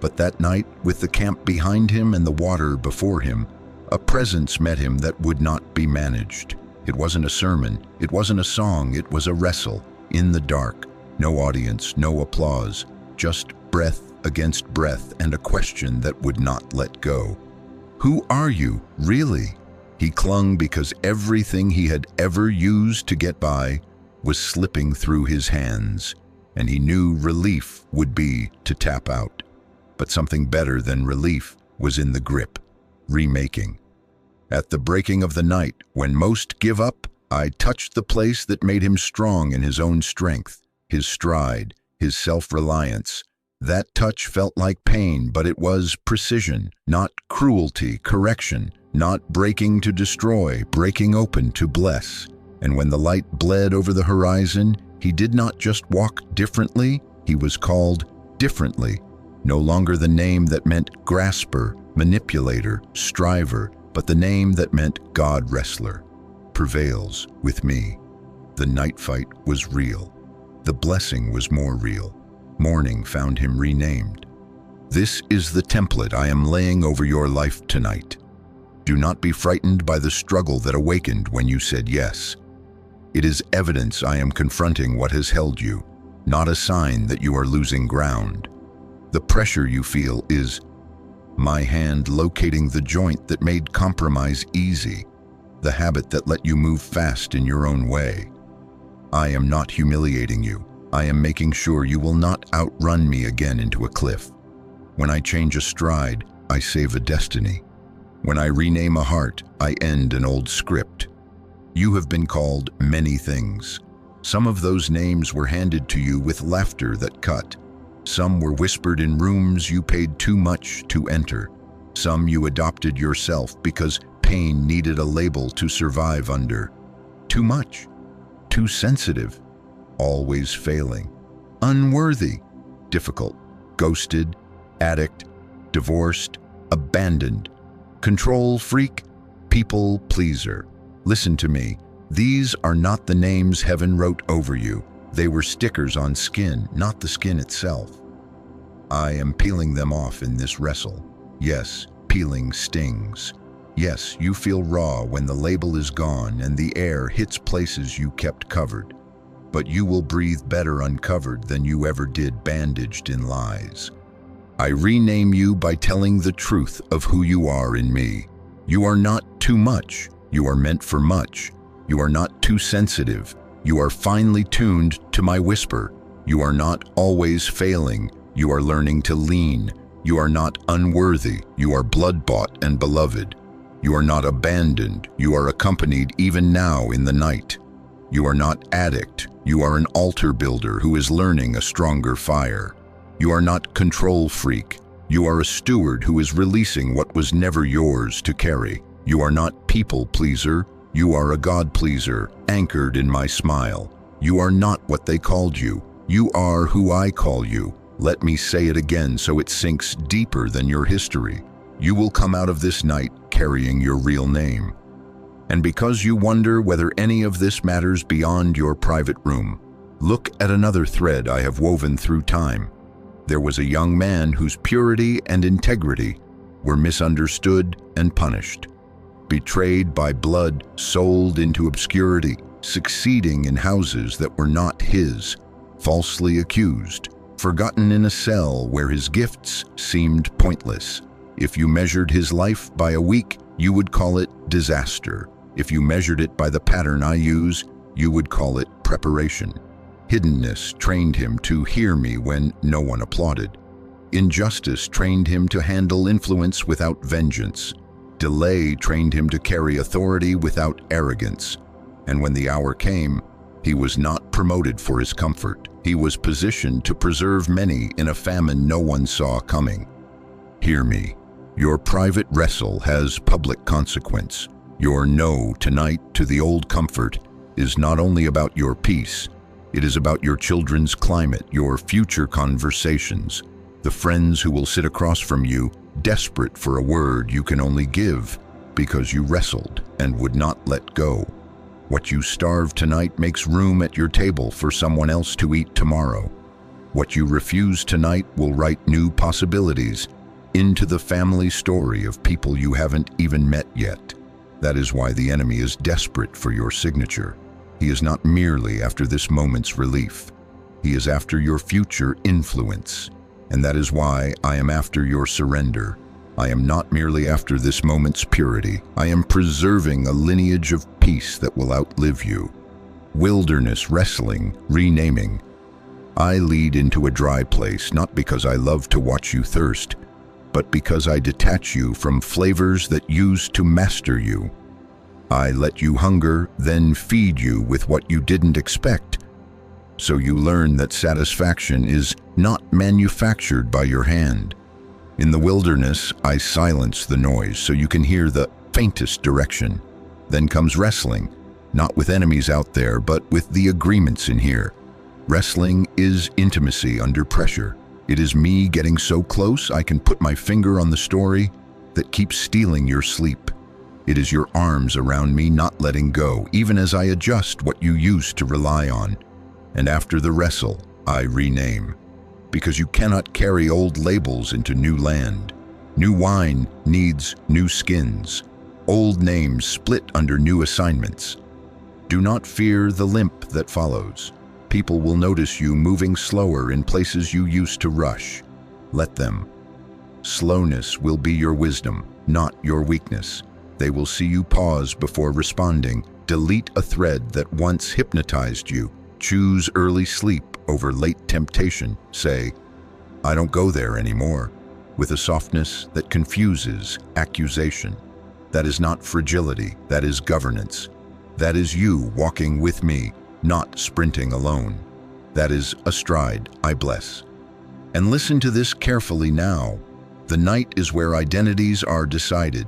But that night, with the camp behind him and the water before him, a presence met him that would not be managed. It wasn't a sermon, it wasn't a song, it was a wrestle, in the dark. No audience, no applause, just breath against breath and a question that would not let go. Who are you, really? He clung because everything he had ever used to get by was slipping through his hands, and he knew relief would be to tap out. But something better than relief was in the grip, remaking. At the breaking of the night, when most give up, I touched the place that made him strong in his own strength, his stride, his self-reliance. That touch felt like pain, but it was precision, not cruelty, correction, not breaking to destroy, breaking open to bless. And when the light bled over the horizon, he did not just walk differently, he was called differently. No longer the name that meant grasper, manipulator, striver, but the name that meant God wrestler. Prevails with me. The night fight was real. The blessing was more real. Morning found him renamed. This is the template I am laying over your life tonight. Do not be frightened by the struggle that awakened when you said yes. It is evidence I am confronting what has held you, not a sign that you are losing ground. The pressure you feel is my hand locating the joint that made compromise easy, the habit that let you move fast in your own way. I am not humiliating you. I am making sure you will not outrun me again into a cliff. When I change a stride, I save a destiny. When I rename a heart, I end an old script. You have been called many things. Some of those names were handed to you with laughter that cut. Some were whispered in rooms you paid too much to enter. Some you adopted yourself because pain needed a label to survive under. Too much, too sensitive, always failing, unworthy, difficult, ghosted, addict, divorced, abandoned, control freak, people pleaser. Listen to me, these are not the names heaven wrote over you. They were stickers on skin, not the skin itself. I am peeling them off in this wrestle. Yes, peeling stings. Yes, you feel raw when the label is gone and the air hits places you kept covered. But you will breathe better uncovered than you ever did bandaged in lies. I rename you by telling the truth of who you are in me. You are not too much. You are meant for much. You are not too sensitive. You are finely tuned to my whisper. You are not always failing. You are learning to lean. You are not unworthy. You are blood-bought and beloved. You are not abandoned. You are accompanied even now in the night. You are not addict. You are an altar builder who is learning a stronger fire. You are not control freak. You are a steward who is releasing what was never yours to carry. You are not people pleaser. You are a God pleaser, anchored in my smile. You are not what they called you. You are who I call you. Let me say it again so it sinks deeper than your history. You will come out of this night carrying your real name. And because you wonder whether any of this matters beyond your private room, look at another thread I have woven through time. There was a young man whose purity and integrity were misunderstood and punished. Betrayed by blood, sold into obscurity, succeeding in houses that were not his, falsely accused, forgotten in a cell where his gifts seemed pointless. If you measured his life by a week, you would call it disaster. If you measured it by the pattern I use, you would call it preparation. Hiddenness trained him to hear me when no one applauded. Injustice trained him to handle influence without vengeance. Delay trained him to carry authority without arrogance. And when the hour came, he was not promoted for his comfort. He was positioned to preserve many in a famine no one saw coming. Hear me. Your private wrestle has public consequence. Your no tonight to the old comfort is not only about your peace, it is about your children's climate, your future conversations, the friends who will sit across from you, desperate for a word you can only give because you wrestled and would not let go. What you starve tonight makes room at your table for someone else to eat tomorrow. What you refuse tonight will write new possibilities into the family story of people you haven't even met yet. That is why the enemy is desperate for your signature. He is not merely after this moment's relief. He is after your future influence. And that is why I am after your surrender. I am not merely after this moment's purity. I am preserving a lineage of peace that will outlive you. Wilderness wrestling, renaming. I lead into a dry place, not because I love to watch you thirst, but because I detach you from flavors that used to master you. I let you hunger, then feed you with what you didn't expect. So you learn that satisfaction is not manufactured by your hand. In the wilderness, I silence the noise so you can hear the faintest direction. Then comes wrestling, not with enemies out there, but with the agreements in here. Wrestling is intimacy under pressure. It is me getting so close I can put my finger on the story that keeps stealing your sleep. It is your arms around me not letting go, even as I adjust what you used to rely on. And after the wrestle, I rename. Because you cannot carry old labels into new land. New wine needs new skins. Old names split under new assignments. Do not fear the limp that follows. People will notice you moving slower in places you used to rush. Let them. Slowness will be your wisdom, not your weakness. They will see you pause before responding. Delete a thread that once hypnotized you. Choose early sleep over late temptation. Say, I don't go there anymore, with a softness that confuses accusation. That is not fragility, that is governance. That is you walking with me, not sprinting alone. That is a stride I bless. And listen to this carefully now. The night is where identities are decided.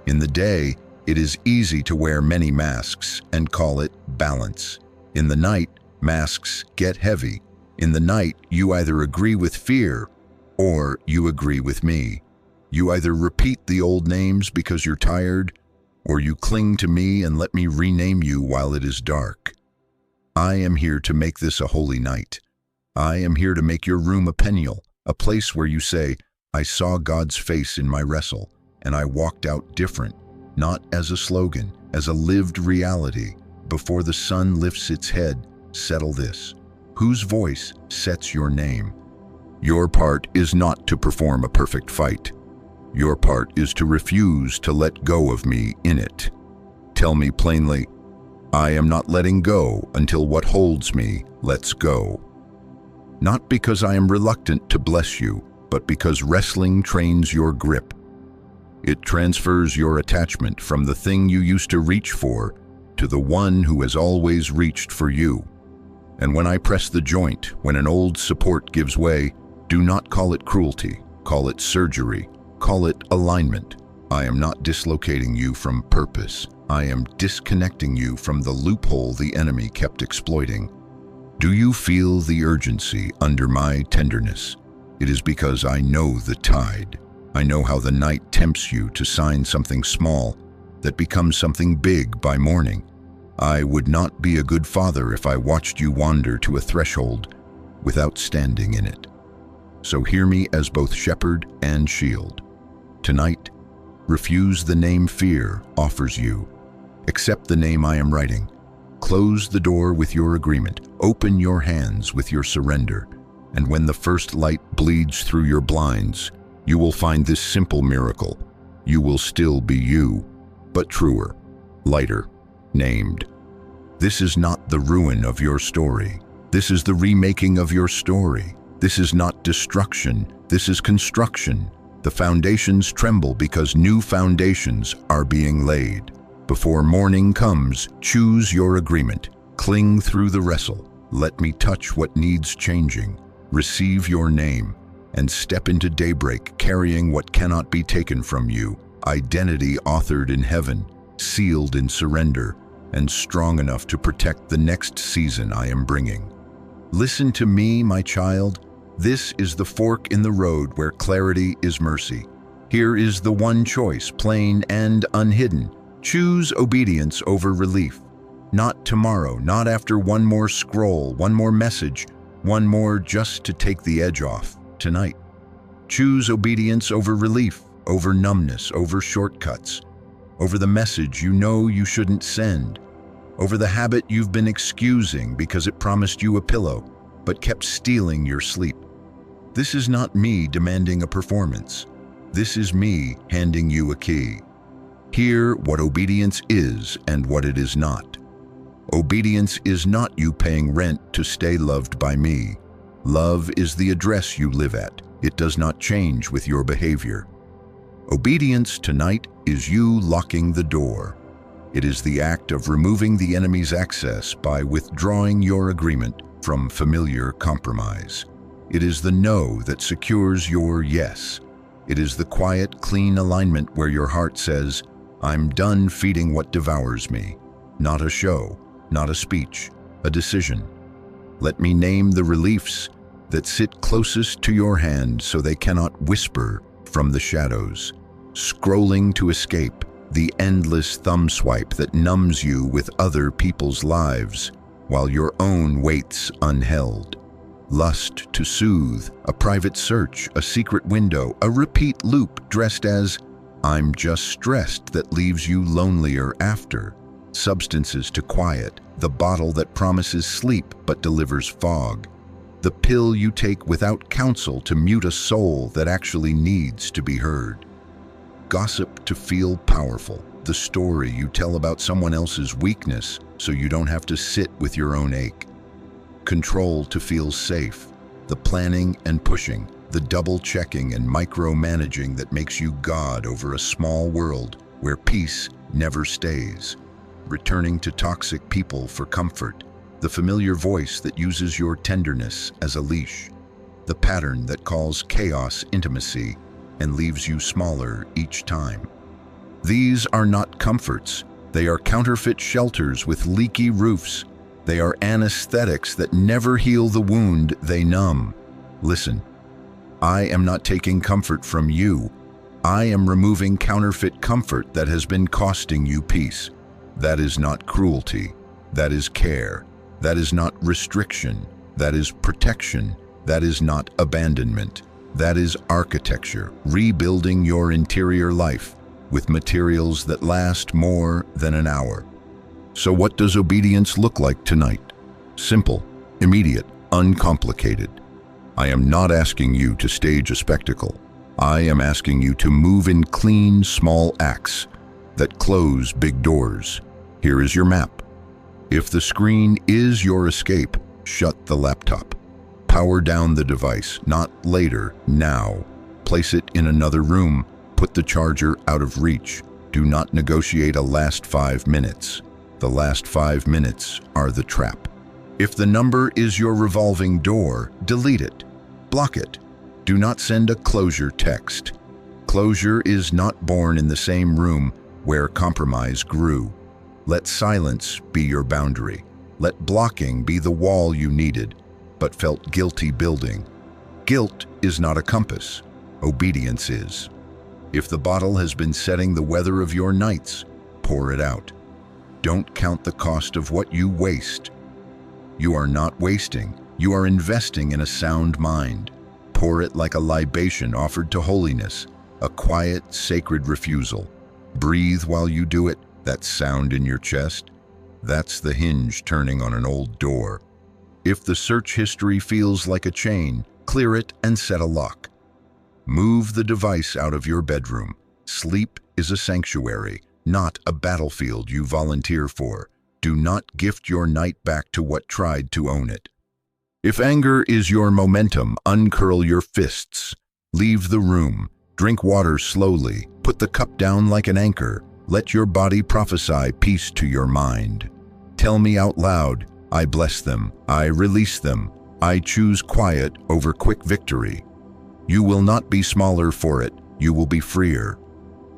In the day, it is easy to wear many masks and call it balance. In the night, masks get heavy. In the night, you either agree with fear or you agree with me. You either repeat the old names because you're tired, or you cling to me and let me rename you while it is dark. I am here to make this a holy night. I am here to make your room a peniel, a place where you say, I saw God's face in my wrestle, and I walked out different, not as a slogan, as a lived reality. Before the sun lifts its head, settle this. Whose voice sets your name? Your part is not to perform a perfect fight. Your part is to refuse to let go of me in it. Tell me plainly, I am not letting go until what holds me lets go. Not because I am reluctant to bless you, but because wrestling trains your grip. It transfers your attachment from the thing you used to reach for to the one who has always reached for you. And when I press the joint, when an old support gives way, do not call it cruelty, call it surgery, call it alignment. I am not dislocating you from purpose. I am disconnecting you from the loophole the enemy kept exploiting. Do you feel the urgency under my tenderness? It is because I know the tide. I know how the night tempts you to sign something small that becomes something big by morning. I would not be a good father if I watched you wander to a threshold without standing in it. So hear me as both shepherd and shield. Tonight, refuse the name fear offers you. Accept the name I am writing. Close the door with your agreement. Open your hands with your surrender. And when the first light bleeds through your blinds, you will find this simple miracle. You will still be you, but truer, lighter, named. This is not the ruin of your story. This is the remaking of your story. This is not destruction. This is construction. The foundations tremble because new foundations are being laid. Before morning comes, choose your agreement. Cling through the wrestle. Let me touch what needs changing. Receive your name and step into daybreak carrying what cannot be taken from you. Identity authored in heaven, sealed in surrender, and strong enough to protect the next season I am bringing. Listen to me, my child. This is the fork in the road where clarity is mercy. Here is the one choice, plain and unhidden. Choose obedience over relief. Not tomorrow, not after one more scroll, one more message, one more just to take the edge off. Tonight. Choose obedience over relief, over numbness, over shortcuts, over the message you know you shouldn't send, over the habit you've been excusing because it promised you a pillow, but kept stealing your sleep. This is not me demanding a performance. This is me handing you a key. Hear what obedience is and what it is not. Obedience is not you paying rent to stay loved by me. Love is the address you live at. It does not change with your behavior. Obedience tonight is you locking the door. It is the act of removing the enemy's access by withdrawing your agreement from familiar compromise. It is the no that secures your yes. It is the quiet, clean alignment where your heart says, I'm done feeding what devours me. Not a show, not a speech, a decision. Let me name the reliefs that sit closest to your hand so they cannot whisper from the shadows. Scrolling to escape, the endless thumb swipe that numbs you with other people's lives while your own waits unheld. Lust to soothe, a private search, a secret window, a repeat loop dressed as I'm just stressed that leaves you lonelier after. Substances to quiet, the bottle that promises sleep but delivers fog. The pill you take without counsel to mute a soul that actually needs to be heard. Gossip to feel powerful, the story you tell about someone else's weakness so you don't have to sit with your own ache. Control to feel safe, the planning and pushing, the double-checking and micromanaging that makes you God over a small world where peace never stays. Returning to toxic people for comfort, the familiar voice that uses your tenderness as a leash, the pattern that calls chaos intimacy and leaves you smaller each time. These are not comforts. They are counterfeit shelters with leaky roofs. They are anesthetics that never heal the wound they numb. Listen, I am not taking comfort from you. I am removing counterfeit comfort that has been costing you peace. That is not cruelty. That is care. That is not restriction. That is protection. That is not abandonment. That is architecture, rebuilding your interior life with materials that last more than an hour. So what does obedience look like tonight? Simple, immediate, uncomplicated. I am not asking you to stage a spectacle. I am asking you to move in clean, small acts that close big doors. Here is your map. If the screen is your escape, shut the laptop. Power down the device, not later, now. Place it in another room. Put the charger out of reach. Do not negotiate a last 5 minutes. The last 5 minutes are the trap. If the number is your revolving door, delete it. Block it. Do not send a closure text. Closure is not born in the same room where compromise grew. Let silence be your boundary. Let blocking be the wall you needed, but felt guilty building. Guilt is not a compass. Obedience is. If the bottle has been setting the weather of your nights, pour it out. Don't count the cost of what you waste. You are not wasting. You are investing in a sound mind. Pour it like a libation offered to holiness, a quiet, sacred refusal. Breathe while you do it. That sound in your chest, that's the hinge turning on an old door. If the search history feels like a chain, clear it and set a lock. Move the device out of your bedroom. Sleep is a sanctuary, not a battlefield you volunteer for. Do not gift your night back to what tried to own it. If anger is your momentum, uncurl your fists. Leave the room. Drink water slowly. Put the cup down like an anchor. Let your body prophesy peace to your mind. Tell me out loud, I bless them, I release them, I choose quiet over quick victory. You will not be smaller for it, you will be freer.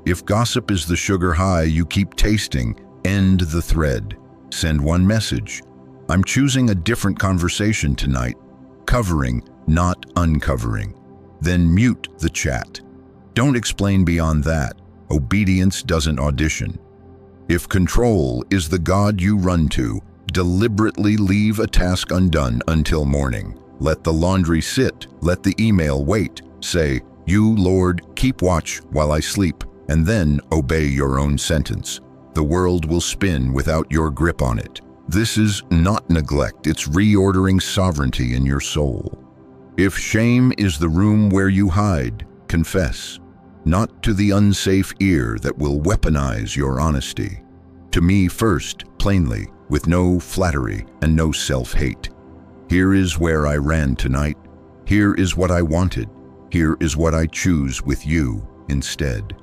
If gossip is the sugar high you keep tasting, end the thread. Send one message. I'm choosing a different conversation tonight, covering, not uncovering. Then mute the chat. Don't explain beyond that. Obedience doesn't audition. If control is the God you run to, deliberately leave a task undone until morning. Let the laundry sit, let the email wait. Say, you, Lord, keep watch while I sleep, and then obey your own sentence. The world will spin without your grip on it. This is not neglect, it's reordering sovereignty in your soul. If shame is the room where you hide, confess, not to the unsafe ear that will weaponize your honesty. To me first, plainly, with no flattery and no self-hate. Here is where I ran tonight. Here is what I wanted. Here is what I choose with you instead.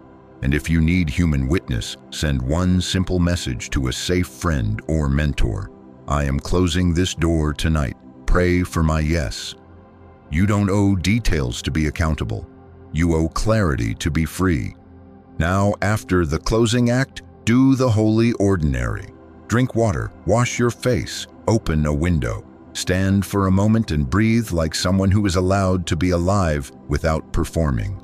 And if you need human witness, send one simple message to a safe friend or mentor. I am closing this door tonight. Pray for my yes. You don't owe details to be accountable. You owe clarity to be free. Now, after the closing act, do the holy ordinary. Drink water, wash your face, open a window. Stand for a moment and breathe like someone who is allowed to be alive without performing.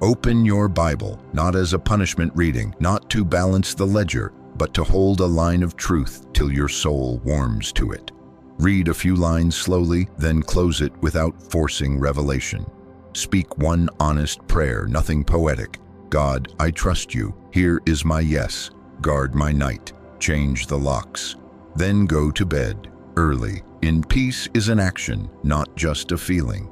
Open your Bible, not as a punishment reading, not to balance the ledger, but to hold a line of truth till your soul warms to it. Read a few lines slowly, then close it without forcing revelation. Speak one honest prayer, nothing poetic. God, I trust you. Here is my yes. Guard my night. Change the locks. Then go to bed, early. In peace is an action, not just a feeling.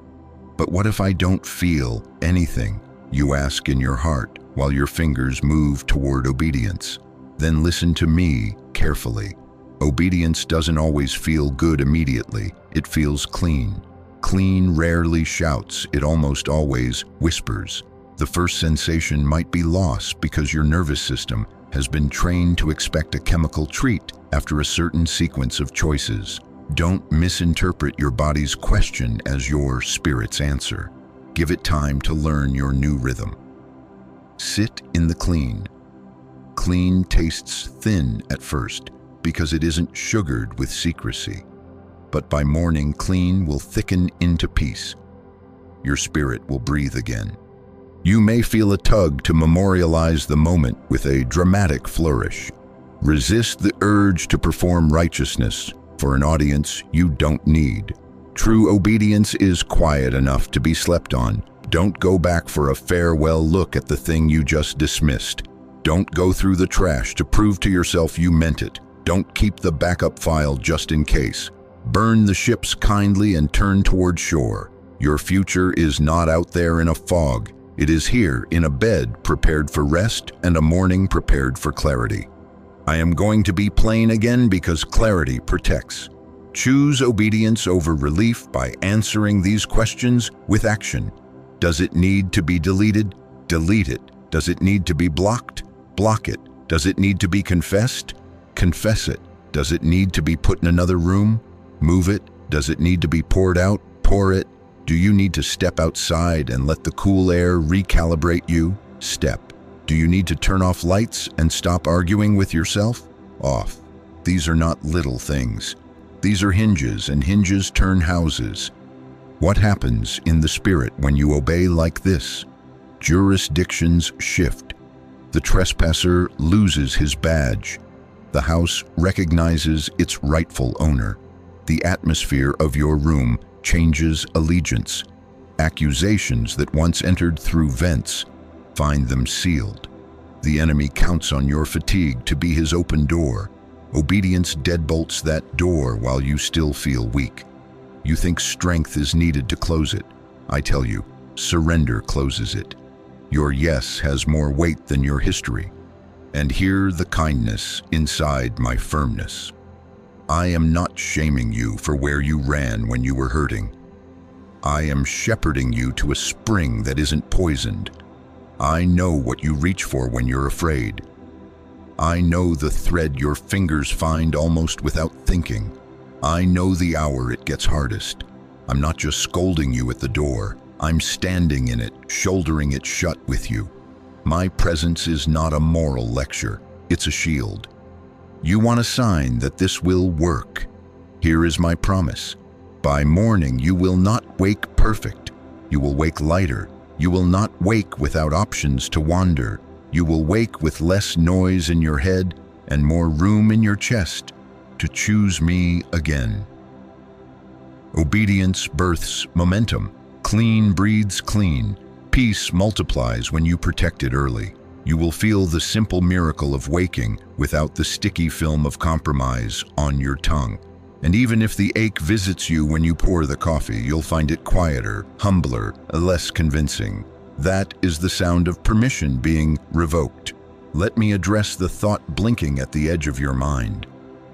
But what if I don't feel anything? You ask in your heart while your fingers move toward obedience. Then listen to me carefully. Obedience doesn't always feel good immediately. It feels clean. Clean rarely shouts, it almost always whispers. The first sensation might be loss because your nervous system has been trained to expect a chemical treat after a certain sequence of choices. Don't misinterpret your body's question as your spirit's answer. Give it time to learn your new rhythm. Sit in the clean. Clean tastes thin at first because it isn't sugared with secrecy. But by morning, clean will thicken into peace. Your spirit will breathe again. You may feel a tug to memorialize the moment with a dramatic flourish. Resist the urge to perform righteousness for an audience you don't need. True obedience is quiet enough to be slept on. Don't go back for a farewell look at the thing you just dismissed. Don't go through the trash to prove to yourself you meant it. Don't keep the backup file just in case. Burn the ships kindly and turn toward shore. Your future is not out there in a fog. It is here in a bed prepared for rest and a morning prepared for clarity. I am going to be plain again because clarity protects. Choose obedience over relief by answering these questions with action. Does it need to be deleted? Delete it. Does it need to be blocked? Block it. Does it need to be confessed? Confess it. Does it need to be put in another room? Move it. Does it need to be poured out? Pour it. Do you need to step outside and let the cool air recalibrate you? Step. Do you need to turn off lights and stop arguing with yourself? Off. These are not little things. These are hinges, and hinges turn houses. What happens in the spirit when you obey like this? Jurisdictions shift. The trespasser loses his badge. The house recognizes its rightful owner. The atmosphere of your room changes allegiance. Accusations that once entered through vents find them sealed. The enemy counts on your fatigue to be his open door. Obedience deadbolts that door while you still feel weak. You think strength is needed to close it. I tell you, surrender closes it. Your yes has more weight than your history. And hear the kindness inside my firmness. I am not shaming you for where you ran when you were hurting. I am shepherding you to a spring that isn't poisoned. I know what you reach for when you're afraid. I know the thread your fingers find almost without thinking. I know the hour it gets hardest. I'm not just scolding you at the door. I'm standing in it, shouldering it shut with you. My presence is not a moral lecture. It's a shield. You want a sign that this will work. Here is my promise. By morning, you will not wake perfect. You will wake lighter. You will not wake without options to wander. You will wake with less noise in your head and more room in your chest to choose me again. Obedience births momentum. Clean breeds clean. Peace multiplies when you protect it early. You will feel the simple miracle of waking without the sticky film of compromise on your tongue. And even if the ache visits you when you pour the coffee, you'll find it quieter, humbler, less convincing. That is the sound of permission being revoked. Let me address the thought blinking at the edge of your mind.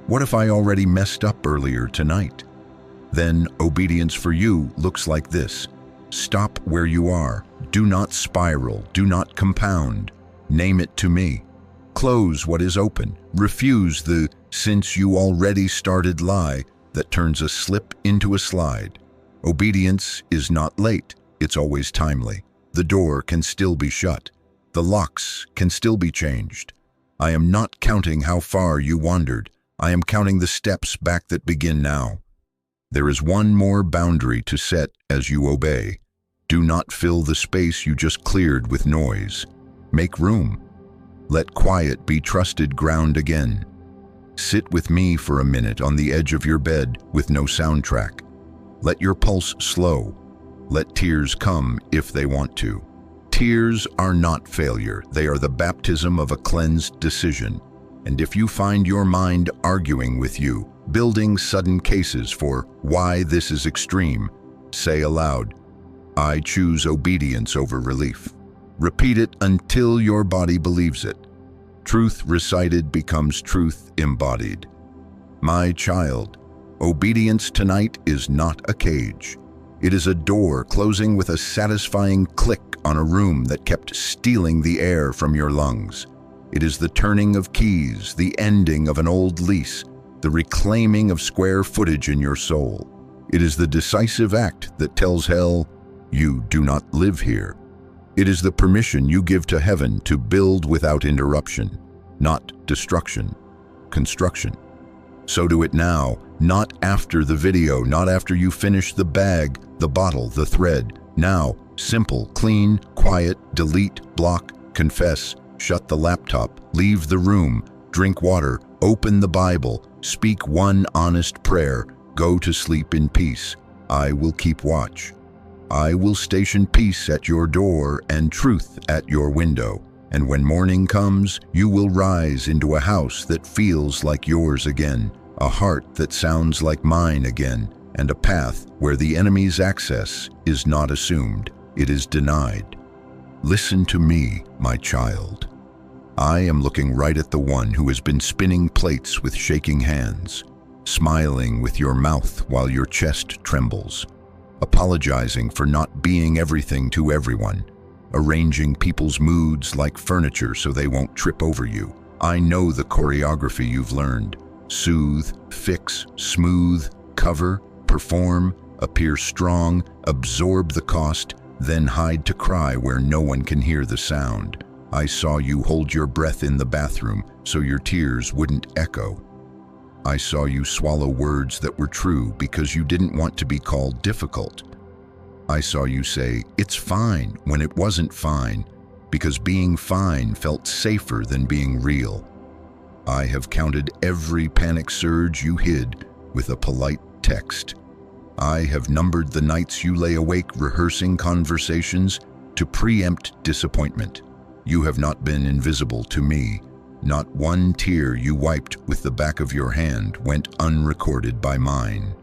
What if I already messed up earlier tonight? Then obedience for you looks like this. Stop where you are. Do not spiral. Do not compound. Name it to me. Close what is open. Refuse the "since you already started" lie that turns a slip into a slide. Obedience is not late. It's always timely. The door can still be shut. The locks can still be changed. I am not counting how far you wandered. I am counting the steps back that begin now. There is one more boundary to set as you obey. Do not fill the space you just cleared with noise. Make room. Let quiet be trusted ground again. Sit with me for a minute on the edge of your bed with no soundtrack. Let your pulse slow. Let tears come if they want to. Tears are not failure. They are the baptism of a cleansed decision. And if you find your mind arguing with you, building sudden cases for why this is extreme, say aloud, I choose obedience over relief. Repeat it until your body believes it. Truth recited becomes truth embodied. My child, obedience tonight is not a cage. It is a door closing with a satisfying click on a room that kept stealing the air from your lungs. It is the turning of keys, the ending of an old lease, the reclaiming of square footage in your soul. It is the decisive act that tells hell, you do not live here. It is the permission you give to heaven to build without interruption, not destruction, construction. So do it now, not after the video, not after you finish the bag, the bottle, the thread. Now, simple, clean, quiet, delete, block, confess, shut the laptop, leave the room, drink water, open the Bible, speak one honest prayer, go to sleep in peace. I will keep watch. I will station peace at your door and truth at your window. And when morning comes, you will rise into a house that feels like yours again, a heart that sounds like mine again, and a path where the enemy's access is not assumed, it is denied. Listen to me, my child. I am looking right at the one who has been spinning plates with shaking hands, smiling with your mouth while your chest trembles, apologizing for not being everything to everyone, arranging people's moods like furniture so they won't trip over you. I know the choreography you've learned. Soothe, fix, smooth, cover, perform, appear strong, absorb the cost, then hide to cry where no one can hear the sound. I saw you hold your breath in the bathroom so your tears wouldn't echo. I saw you swallow words that were true because you didn't want to be called difficult. I saw you say, "It's fine," when it wasn't fine, because being fine felt safer than being real. I have counted every panic surge you hid with a polite text. I have numbered the nights you lay awake rehearsing conversations to preempt disappointment. You have not been invisible to me. Not one tear you wiped with the back of your hand went unrecorded by mine.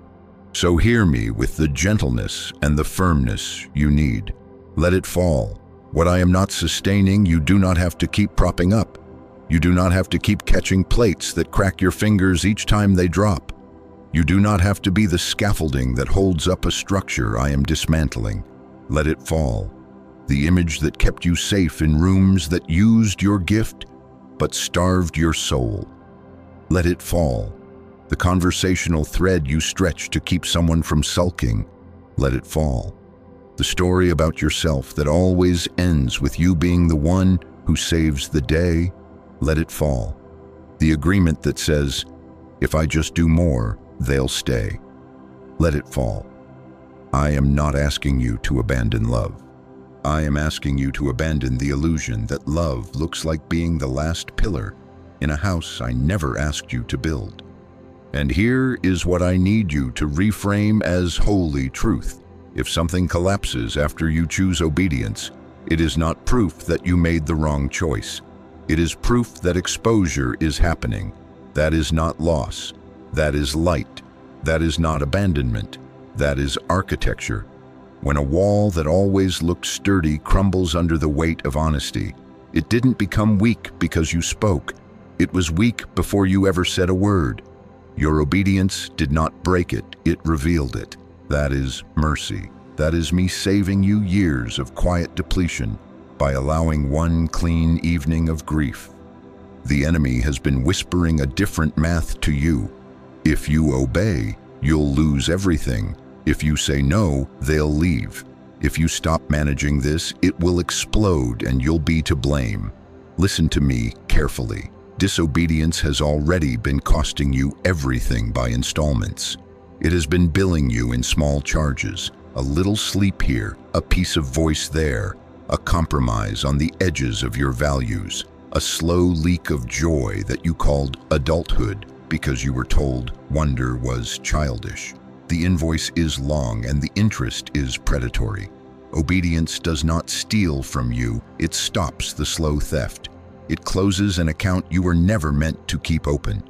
So hear me with the gentleness and the firmness you need. Let it fall. What I am not sustaining, you do not have to keep propping up. You do not have to keep catching plates that crack your fingers each time they drop. You do not have to be the scaffolding that holds up a structure I am dismantling. Let it fall. The image that kept you safe in rooms that used your gift but starved your soul. Let it fall. The conversational thread you stretch to keep someone from sulking. Let it fall. The story about yourself that always ends with you being the one who saves the day. Let it fall. The agreement that says, if I just do more, they'll stay. Let it fall. I am not asking you to abandon love. I am asking you to abandon the illusion that love looks like being the last pillar in a house I never asked you to build. And here is what I need you to reframe as holy truth. If something collapses after you choose obedience, it is not proof that you made the wrong choice. It is proof that exposure is happening. That is not loss. That is light. That is not abandonment. That is architecture. When a wall that always looked sturdy crumbles under the weight of honesty, it didn't become weak because you spoke. It was weak before you ever said a word. Your obedience did not break it, it revealed it. That is mercy. That is me saving you years of quiet depletion by allowing one clean evening of grief. The enemy has been whispering a different math to you. If you obey, you'll lose everything. If you say no, they'll leave. If you stop managing this, it will explode and you'll be to blame. Listen to me carefully. Disobedience has already been costing you everything by installments. It has been billing you in small charges. A little sleep here, a piece of voice there, a compromise on the edges of your values, a slow leak of joy that you called adulthood because you were told wonder was childish. The invoice is long and the interest is predatory. Obedience does not steal from you, it stops the slow theft. It closes an account you were never meant to keep open.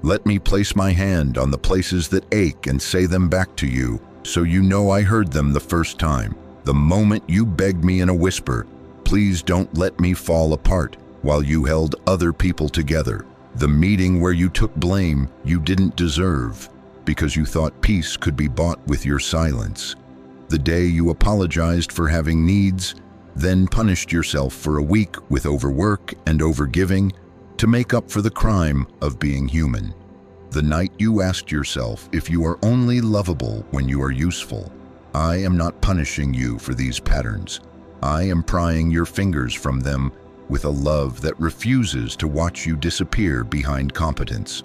Let me place my hand on the places that ache and say them back to you, so you know I heard them the first time. The moment you begged me in a whisper, please don't let me fall apart, while you held other people together. The meeting where you took blame you didn't deserve, because you thought peace could be bought with your silence. The day you apologized for having needs, then punished yourself for a week with overwork and overgiving to make up for the crime of being human. The night you asked yourself if you are only lovable when you are useful. I am not punishing you for these patterns. I am prying your fingers from them with a love that refuses to watch you disappear behind competence.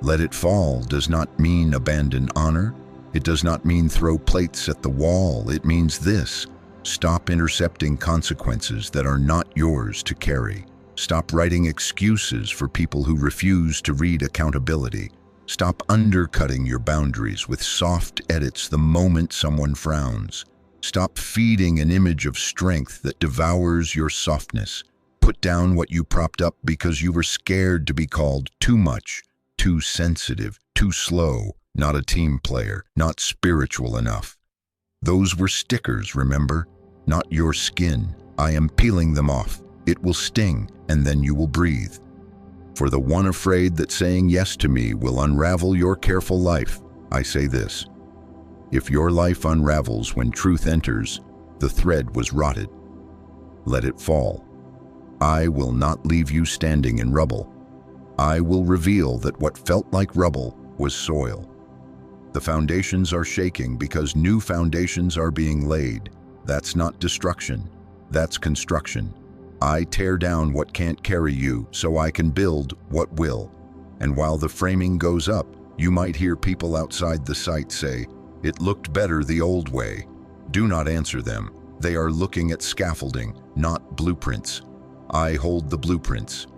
Let it fall does not mean abandon honor. It does not mean throw plates at the wall. It means this: stop intercepting consequences that are not yours to carry. Stop writing excuses for people who refuse to read accountability. Stop undercutting your boundaries with soft edits the moment someone frowns. Stop feeding an image of strength that devours your softness. Put down what you propped up because you were scared to be called too much, too sensitive, too slow, not a team player, not spiritual enough. Those were stickers, remember? Not your skin. I am peeling them off. It will sting, and then you will breathe. For the one afraid that saying yes to me will unravel your careful life, I say this: if your life unravels when truth enters, the thread was rotted. Let it fall. I will not leave you standing in rubble. I will reveal that what felt like rubble was soil. The foundations are shaking because new foundations are being laid. That's not destruction, that's construction. I tear down what can't carry you so I can build what will. And while the framing goes up, you might hear people outside the site say, "It looked better the old way." Do not answer them. They are looking at scaffolding, not blueprints. I hold the blueprints.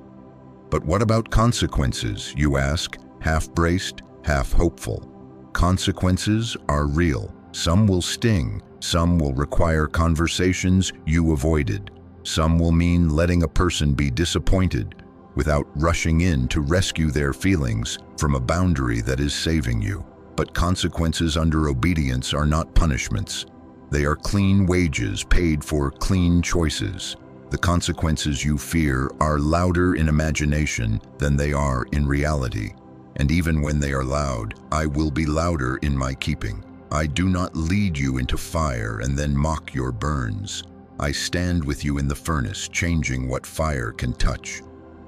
But what about consequences, you ask, half-braced, half-hopeful? Consequences are real. Some will sting. Some will require conversations you avoided. Some will mean letting a person be disappointed without rushing in to rescue their feelings from a boundary that is saving you. But consequences under obedience are not punishments. They are clean wages paid for clean choices. The consequences you fear are louder in imagination than they are in reality. And even when they are loud, I will be louder in my keeping. I do not lead you into fire and then mock your burns. I stand with you in the furnace, changing what fire can touch.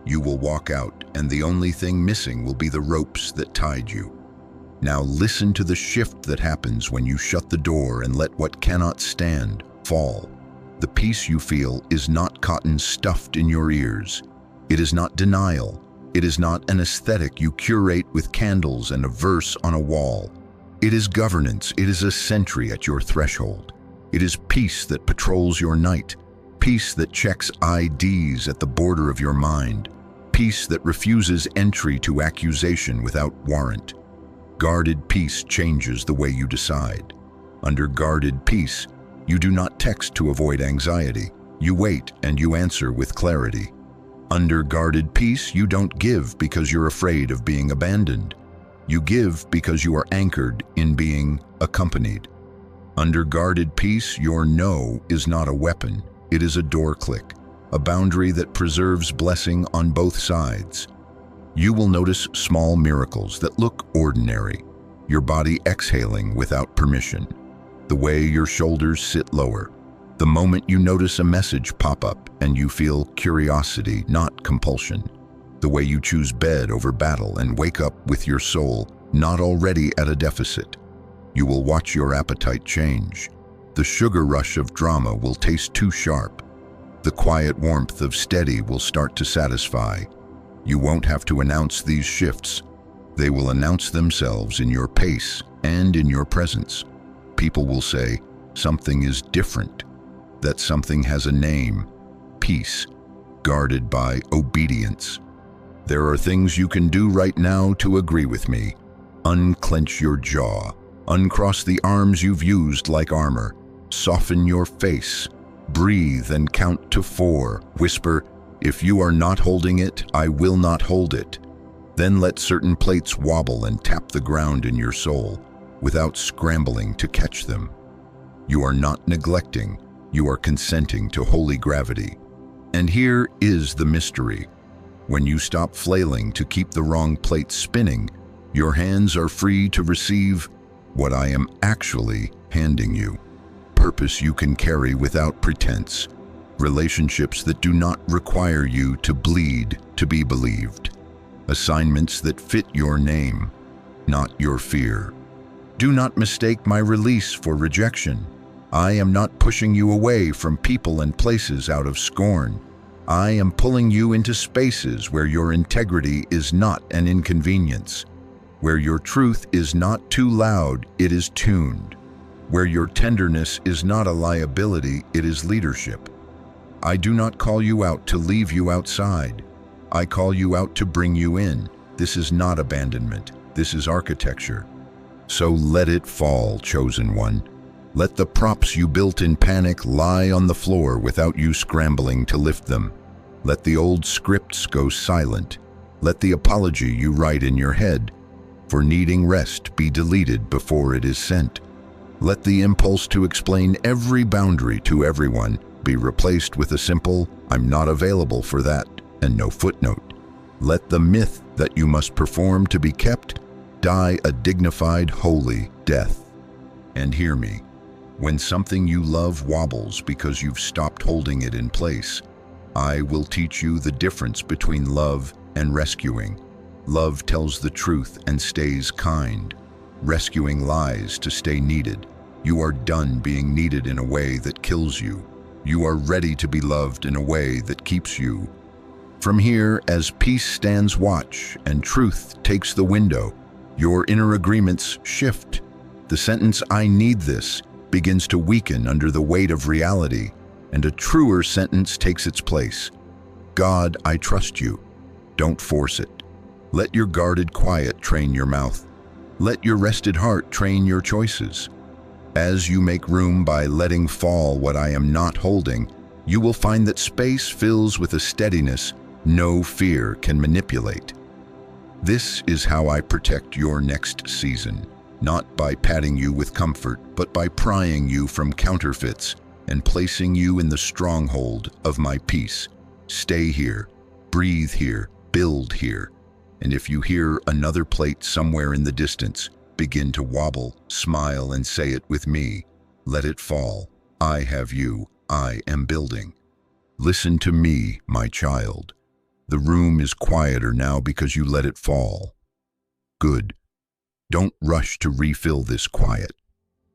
You will walk out, and the only thing missing will be the ropes that tied you. Now listen to the shift that happens when you shut the door and let what cannot stand fall. The peace you feel is not cotton stuffed in your ears. It is not denial. It is not an aesthetic you curate with candles and a verse on a wall. It is governance. It is a sentry at your threshold. It is peace that patrols your night, peace that checks IDs at the border of your mind, peace that refuses entry to accusation without warrant. Guarded peace changes the way you decide. Under guarded peace, you do not text to avoid anxiety. You wait and you answer with clarity. Under guarded peace, you don't give because you're afraid of being abandoned. You give because you are anchored in being accompanied. Under guarded peace, your no is not a weapon. It is a door click, a boundary that preserves blessing on both sides. You will notice small miracles that look ordinary. Your body exhaling without permission. The way your shoulders sit lower. The moment you notice a message pop up and you feel curiosity, not compulsion. The way you choose bed over battle and wake up with your soul not already at a deficit. You will watch your appetite change. The sugar rush of drama will taste too sharp. The quiet warmth of steady will start to satisfy. You won't have to announce these shifts. They will announce themselves in your pace and in your presence. People will say, something is different. That something has a name, peace, guarded by obedience. There are things you can do right now to agree with me. Unclench your jaw. Uncross the arms you've used like armor. Soften your face. Breathe and count to 4. Whisper, if you are not holding it, I will not hold it. Then let certain plates wobble and tap the ground in your soul without scrambling to catch them. You are not neglecting, you are consenting to holy gravity. And here is the mystery. When you stop flailing to keep the wrong plate spinning, your hands are free to receive what I am actually handing you. Purpose you can carry without pretense. Relationships that do not require you to bleed to be believed. Assignments that fit your name, not your fear. Do not mistake my release for rejection. I am not pushing you away from people and places out of scorn. I am pulling you into spaces where your integrity is not an inconvenience, where your truth is not too loud, it is tuned, where your tenderness is not a liability, it is leadership. I do not call you out to leave you outside. I call you out to bring you in. This is not abandonment. This is architecture. So let it fall, chosen one. Let the props you built in panic lie on the floor without you scrambling to lift them. Let the old scripts go silent. Let the apology you write in your head for needing rest be deleted before it is sent. Let the impulse to explain every boundary to everyone be replaced with a simple, I'm not available for that, and no footnote. Let the myth that you must perform to be kept die a dignified, holy death. And hear me, when something you love wobbles because you've stopped holding it in place, I will teach you the difference between love and rescuing. Love tells the truth and stays kind. Rescuing lies to stay needed. You are done being needed in a way that kills you. You are ready to be loved in a way that keeps you. From here, as peace stands watch and truth takes the window, your inner agreements shift. The sentence, I need this, begins to weaken under the weight of reality, and a truer sentence takes its place. God, I trust you. Don't force it. Let your guarded quiet train your mouth. Let your rested heart train your choices. As you make room by letting fall what I am not holding, you will find that space fills with a steadiness no fear can manipulate. This is how I protect your next season, not by patting you with comfort, but by prying you from counterfeits and placing you in the stronghold of my peace. Stay here, breathe here, build here. And if you hear another plate somewhere in the distance, begin to wobble, smile, and say it with me. Let it fall. I have you. I am building. Listen to me, my child. The room is quieter now because you let it fall. Good. Don't rush to refill this quiet.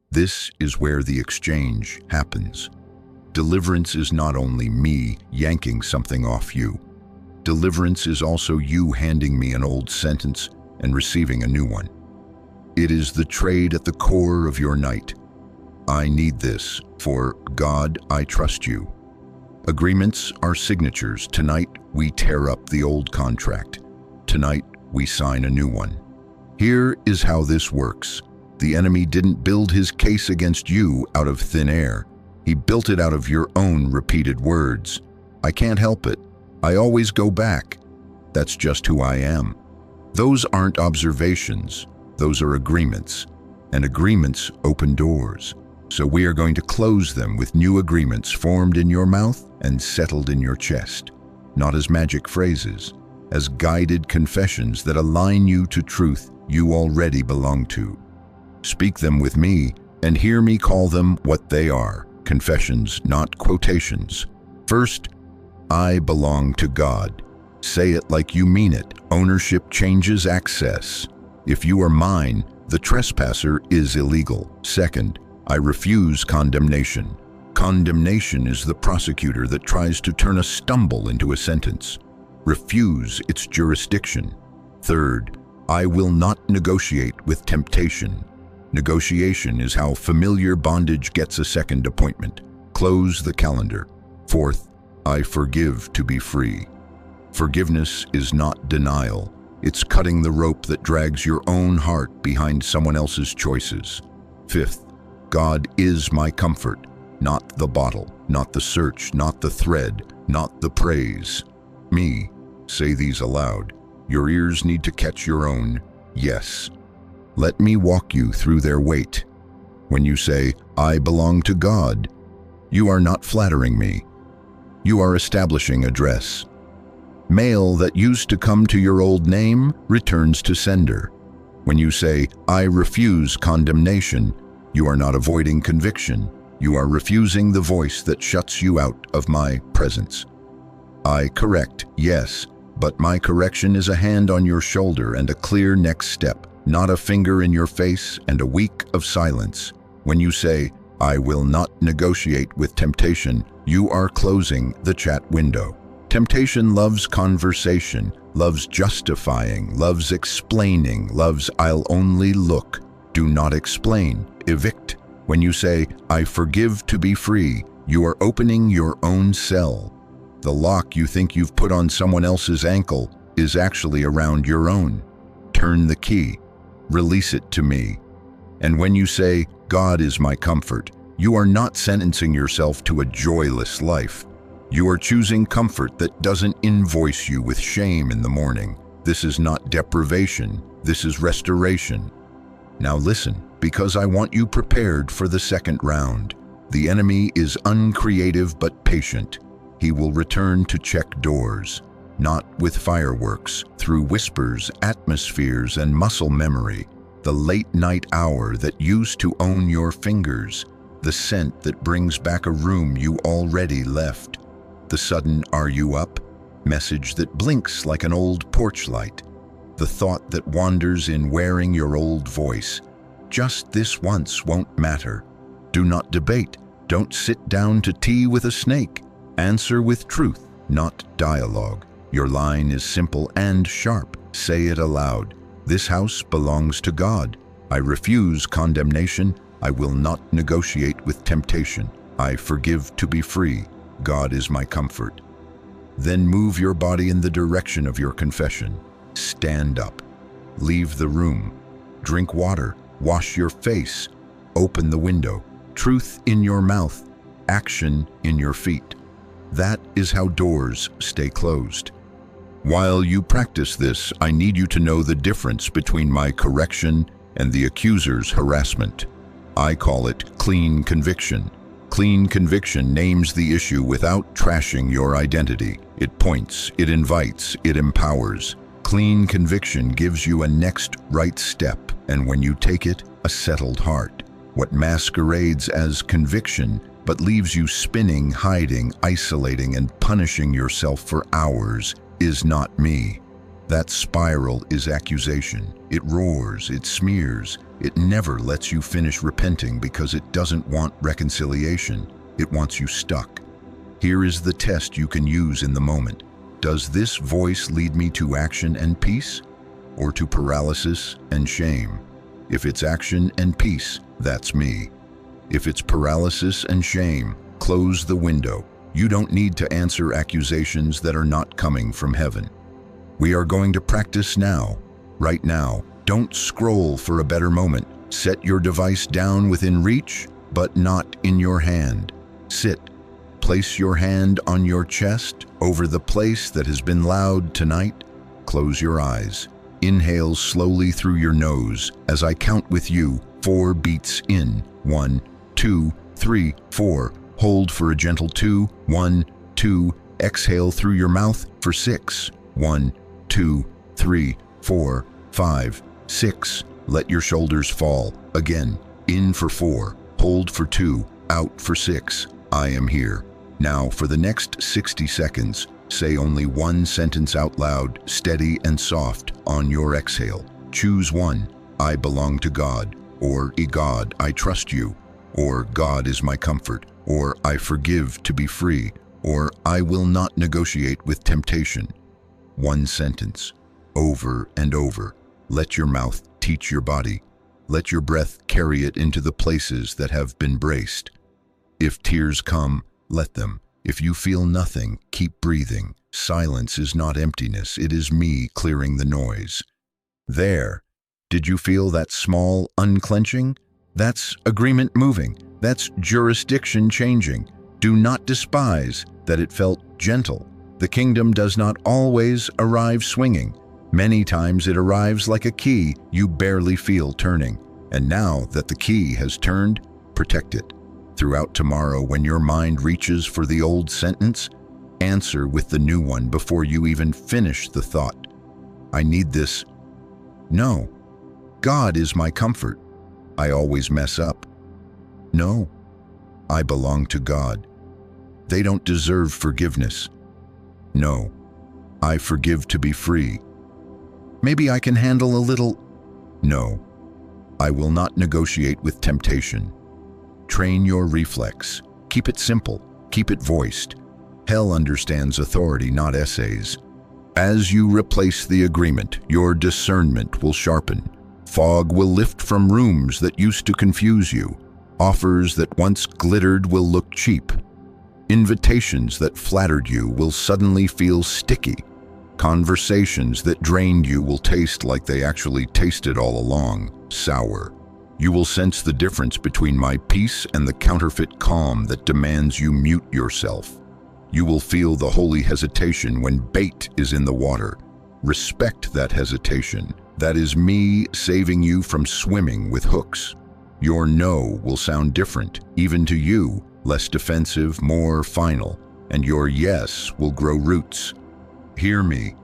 This is where the exchange happens. Deliverance is not only me yanking something off you. Deliverance is also you handing me an old sentence and receiving a new one. It is the trade at the core of your night. I need this, for God, I trust you. Agreements are signatures. Tonight, we tear up the old contract. Tonight, we sign a new one. Here is how this works. The enemy didn't build his case against you out of thin air. He built it out of your own repeated words. I can't help it. I always go back. That's just who I am. Those aren't observations, those are agreements, and agreements open doors. So we are going to close them with new agreements formed in your mouth and settled in your chest, not as magic phrases, as guided confessions that align you to truth you already belong to. Speak them with me and hear me call them what they are, confessions, not quotations. First, I belong to God. Say it like you mean it. Ownership changes access. If you are mine, the trespasser is illegal. Second, I refuse condemnation. Condemnation is the prosecutor that tries to turn a stumble into a sentence. Refuse its jurisdiction. Third, I will not negotiate with temptation. Negotiation is how familiar bondage gets a second appointment. Close the calendar. Fourth, I forgive to be free. Forgiveness is not denial. It's cutting the rope that drags your own heart behind someone else's choices. Fifth, God is my comfort, not the bottle, not the search, not the thread, not the praise. Me, say these aloud. Your ears need to catch your own yes. Let me walk you through their weight. When you say, I belong to God, you are not flattering me. You are establishing address. Mail that used to come to your old name returns to sender. When you say, I refuse condemnation, you are not avoiding conviction. You are refusing the voice that shuts you out of my presence. I correct, yes, but my correction is a hand on your shoulder and a clear next step, not a finger in your face and a week of silence. When you say, I will not negotiate with temptation, you are closing the chat window. Temptation loves conversation, loves justifying, loves explaining, loves I'll only look. Do not explain, evict. When you say, I forgive to be free, you are opening your own cell. The lock you think you've put on someone else's ankle is actually around your own. Turn the key. Release it to me. And when you say, God is my comfort, you are not sentencing yourself to a joyless life. You are choosing comfort that doesn't invoice you with shame in the morning. This is not deprivation, this is restoration. Now listen, because I want you prepared for the second round. The enemy is uncreative but patient. He will return to check doors, not with fireworks, through whispers, atmospheres, and muscle memory. The late night hour that used to own your fingers, the scent that brings back a room you already left, the sudden "are you up?" message that blinks like an old porch light, the thought that wanders in wearing your old voice. Just this once won't matter. Do not debate. Don't sit down to tea with a snake. Answer with truth, not dialogue. Your line is simple and sharp. Say it aloud. This house belongs to God. I refuse condemnation. I will not negotiate with temptation. I forgive to be free. God is my comfort. Then move your body in the direction of your confession. Stand up. Leave the room. Drink water. Wash your face. Open the window. Truth in your mouth. Action in your feet. That is how doors stay closed. While you practice this, I need you to know the difference between my correction and the accuser's harassment. I call it clean conviction. Clean conviction names the issue without trashing your identity. It points, it invites, it empowers. Clean conviction gives you a next right step, and when you take it, a settled heart. What masquerades as conviction but leaves you spinning, hiding, isolating, and punishing yourself for hours is not me. That spiral is accusation. It roars, it smears, it never lets you finish repenting because it doesn't want reconciliation. It wants you stuck. Here is the test you can use in the moment. Does this voice lead me to action and peace, or to paralysis and shame? If it's action and peace, that's me. If it's paralysis and shame, close the window. You don't need to answer accusations that are not coming from heaven. We are going to practice now, right now. Don't scroll for a better moment. Set your device down within reach, but not in your hand. Sit. Place your hand on your chest over the place that has been loud tonight. Close your eyes. Inhale slowly through your nose as I count with you. 4 beats in. 1, 2, 3, 4. Hold for a gentle 2. 1, 2. Exhale through your mouth for 6. 1, 2, 3, 4, 5, 6. Let your shoulders fall. Again. In for 4. Hold for 2. Out for 6. I am here. Now for the next 60 seconds, say only one sentence out loud, steady and soft, on your exhale. Choose one. I belong to God, or God, I trust you, or God is my comfort, or I forgive to be free, or I will not negotiate with temptation. One sentence, over and over. Let your mouth teach your body. Let your breath carry it into the places that have been braced. If tears come, let them. If you feel nothing, keep breathing. Silence is not emptiness, it is me clearing the noise. There. Did you feel that small unclenching? That's agreement moving. That's jurisdiction changing. Do not despise that it felt gentle. The kingdom does not always arrive swinging. Many times it arrives like a key you barely feel turning. And now that the key has turned, protect it. Throughout tomorrow, when your mind reaches for the old sentence, answer with the new one before you even finish the thought. I need this. No. God is my comfort. I always mess up. No. I belong to God. They don't deserve forgiveness. No. I forgive to be free. Maybe I can handle a little. No. I will not negotiate with temptation. Train your reflex. Keep it simple. Keep it voiced. Hell understands authority, not essays. As you replace the agreement, your discernment will sharpen. Fog will lift from rooms that used to confuse you. Offers that once glittered will look cheap. Invitations that flattered you will suddenly feel sticky. Conversations that drained you will taste like they actually tasted all along, sour. You will sense the difference between my peace and the counterfeit calm that demands you mute yourself. You will feel the holy hesitation when bait is in the water. Respect that hesitation. That is me saving you from swimming with hooks. Your no will sound different, even to you, less defensive, more final, and your yes will grow roots. Hear me.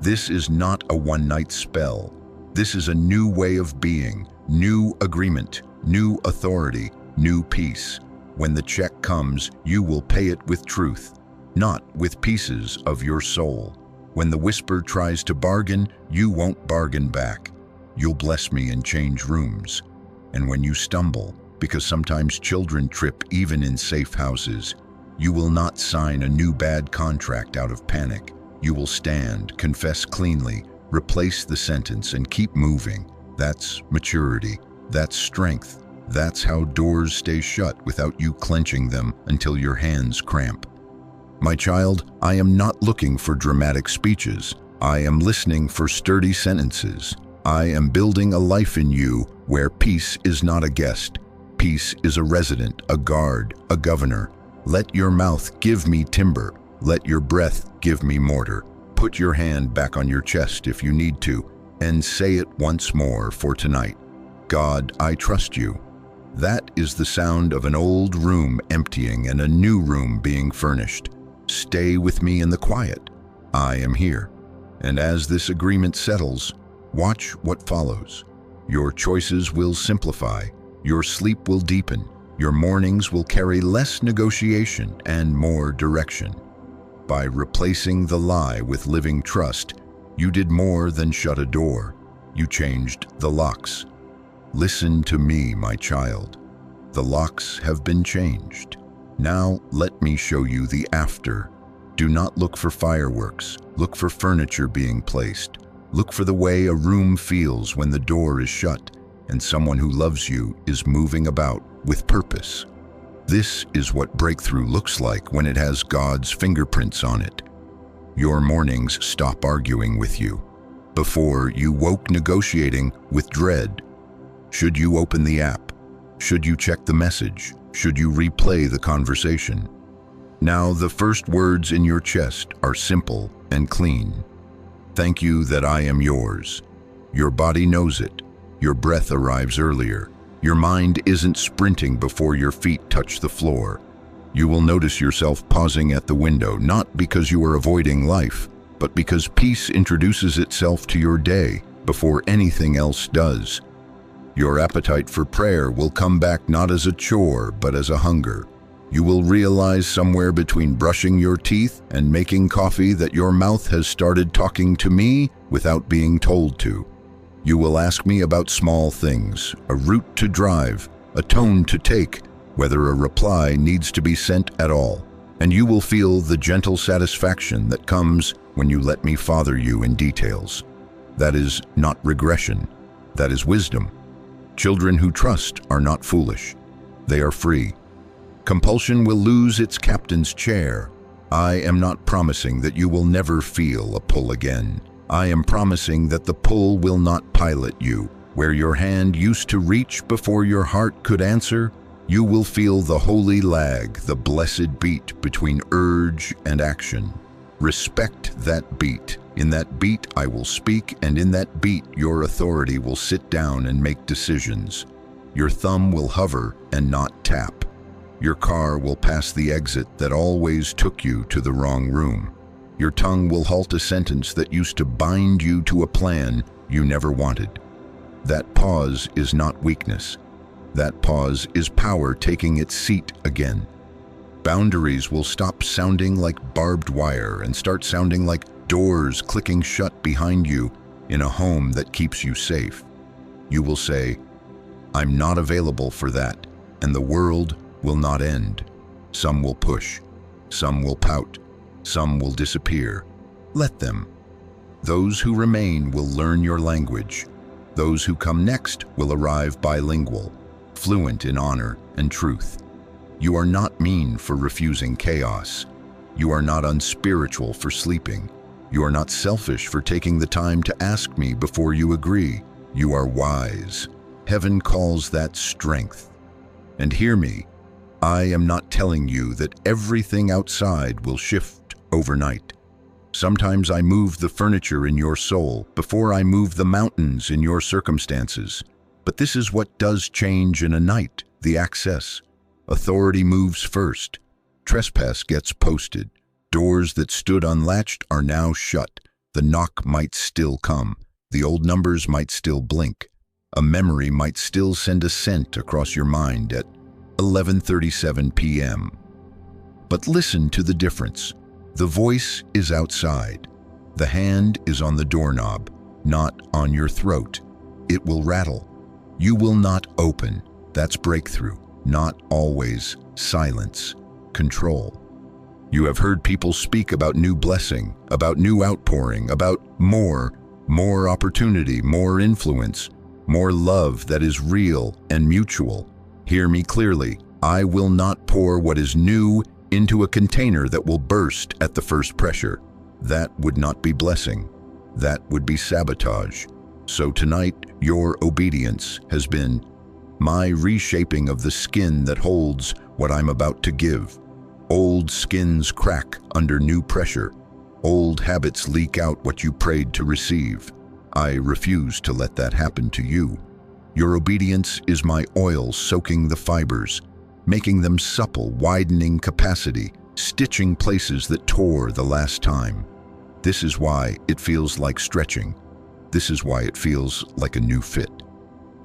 This is not a one-night spell. This is a new way of being, new agreement, new authority, new peace. When the check comes, you will pay it with truth, not with pieces of your soul. When the whisper tries to bargain, you won't bargain back. You'll bless me and change rooms. And when you stumble, because sometimes children trip even in safe houses, you will not sign a new bad contract out of panic. You will stand, confess cleanly, replace the sentence, and keep moving. That's maturity. That's strength. That's how doors stay shut without you clenching them until your hands cramp. My child, I am not looking for dramatic speeches. I am listening for sturdy sentences. I am building a life in you where peace is not a guest. Peace is a resident, a guard, a governor. Let your mouth give me timber. Let your breath give me mortar. Put your hand back on your chest if you need to, and say it once more for tonight. God, I trust you. That is the sound of an old room emptying and a new room being furnished. Stay with me in the quiet. I am here. And as this agreement settles, watch what follows. Your choices will simplify. Your sleep will deepen. Your mornings will carry less negotiation and more direction. By replacing the lie with living trust, you did more than shut a door. You changed the locks. Listen to me, my child. The locks have been changed. Now let me show you the after. Do not look for fireworks. Look for furniture being placed. Look for the way a room feels when the door is shut and someone who loves you is moving about with purpose. This is what breakthrough looks like when it has God's fingerprints on it. Your mornings stop arguing with you. Before, you woke negotiating with dread. Should you open the app? Should you check the message? Should you replay the conversation? Now the first words in your chest are simple and clean. Thank you that I am yours. Your body knows it. Your breath arrives earlier. Your mind isn't sprinting before your feet touch the floor. You will notice yourself pausing at the window, not because you are avoiding life, but because peace introduces itself to your day before anything else does. Your appetite for prayer will come back not as a chore, but as a hunger. You will realize somewhere between brushing your teeth and making coffee that your mouth has started talking to me without being told to. You will ask me about small things, a route to drive, a tone to take, whether a reply needs to be sent at all. And you will feel the gentle satisfaction that comes when you let me father you in details. That is not regression. That is wisdom. Children who trust are not foolish. They are free. Compulsion will lose its captain's chair. I am not promising that you will never feel a pull again. I am promising that the pull will not pilot you. Where your hand used to reach before your heart could answer, you will feel the holy lag, the blessed beat between urge and action. Respect that beat. In that beat I will speak, and in that beat your authority will sit down and make decisions. Your thumb will hover and not tap. Your car will pass the exit that always took you to the wrong room. Your tongue will halt a sentence that used to bind you to a plan you never wanted. That pause is not weakness. That pause is power taking its seat again. Boundaries will stop sounding like barbed wire and start sounding like doors clicking shut behind you in a home that keeps you safe. You will say, "I'm not available for that," and the world will not end. Some will push, some will pout, some will disappear. Let them. Those who remain will learn your language. Those who come next will arrive bilingual, fluent in honor and truth. You are not mean for refusing chaos. You are not unspiritual for sleeping. You are not selfish for taking the time to ask me before you agree. You are wise. Heaven calls that strength. And hear me, I am not telling you that everything outside will shift overnight. Sometimes I move the furniture in your soul before I move the mountains in your circumstances. But this is what does change in a night, the access. Authority moves first. Trespass gets posted. Doors that stood unlatched are now shut. The knock might still come. The old numbers might still blink. A memory might still send a scent across your mind at 11:37 p.m. But listen to the difference. The voice is outside. The hand is on the doorknob, not on your throat. It will rattle. You will not open. That's breakthrough. Not always silence. Control. You have heard people speak about new blessing, about new outpouring, about more opportunity, more influence, more love that is real and mutual. Hear me clearly. I will not pour what is new into a container that will burst at the first pressure. That would not be blessing. That would be sabotage. So tonight, your obedience has been my reshaping of the skin that holds what I'm about to give. Old skins crack under new pressure. Old habits leak out what you prayed to receive. I refuse to let that happen to you. Your obedience is my oil soaking the fibers, making them supple, widening capacity, stitching places that tore the last time. This is why it feels like stretching. This is why it feels like a new fit.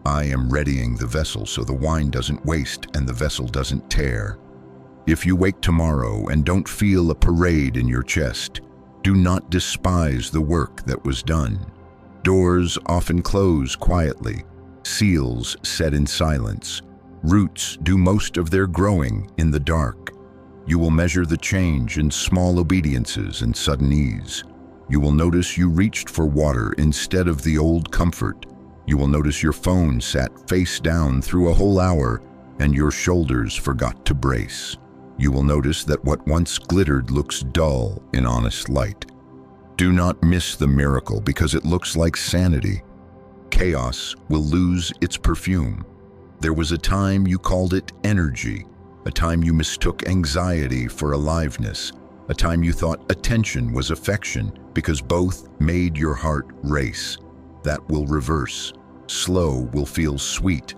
I am readying the vessel so the wine doesn't waste and the vessel doesn't tear. If you wake tomorrow and don't feel a parade in your chest, do not despise the work that was done. Doors often close quietly, seals set in silence. Roots do most of their growing in the dark. You will measure the change in small obediences and sudden ease. You will notice you reached for water instead of the old comfort. You will notice your phone sat face down through a whole hour and your shoulders forgot to brace. You will notice that what once glittered looks dull in honest light. Do not miss the miracle because it looks like sanity. Chaos will lose its perfume. There was a time you called it energy, a time you mistook anxiety for aliveness, a time you thought attention was affection because both made your heart race. that will reverse. Slow will feel sweet.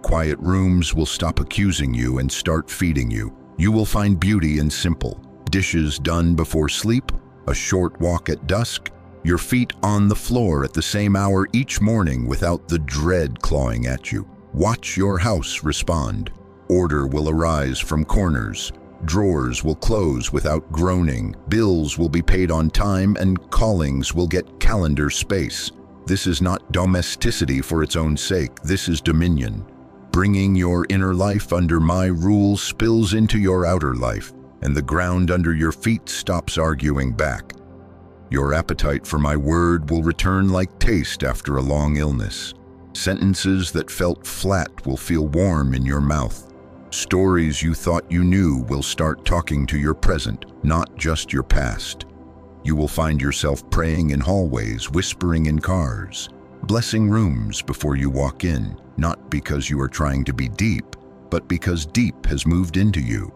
Quiet rooms will stop accusing you and start feeding you. You will find beauty in simple dishes done before sleep, a short walk at dusk, your feet on the floor at the same hour each morning without the dread clawing at you. Watch your house respond. Order will arise from corners. Drawers will close without groaning. Bills will be paid on time and callings will get calendar space. This is not domesticity for its own sake. This is dominion. Bringing your inner life under my rule spills into your outer life, and the ground under your feet stops arguing back. Your appetite for my word will return like taste after a long illness. Sentences that felt flat will feel warm in your mouth. Stories you thought you knew will start talking to your present, not just your past. You will find yourself praying in hallways, whispering in cars, blessing rooms before you walk in, not because you are trying to be deep, but because deep has moved into you.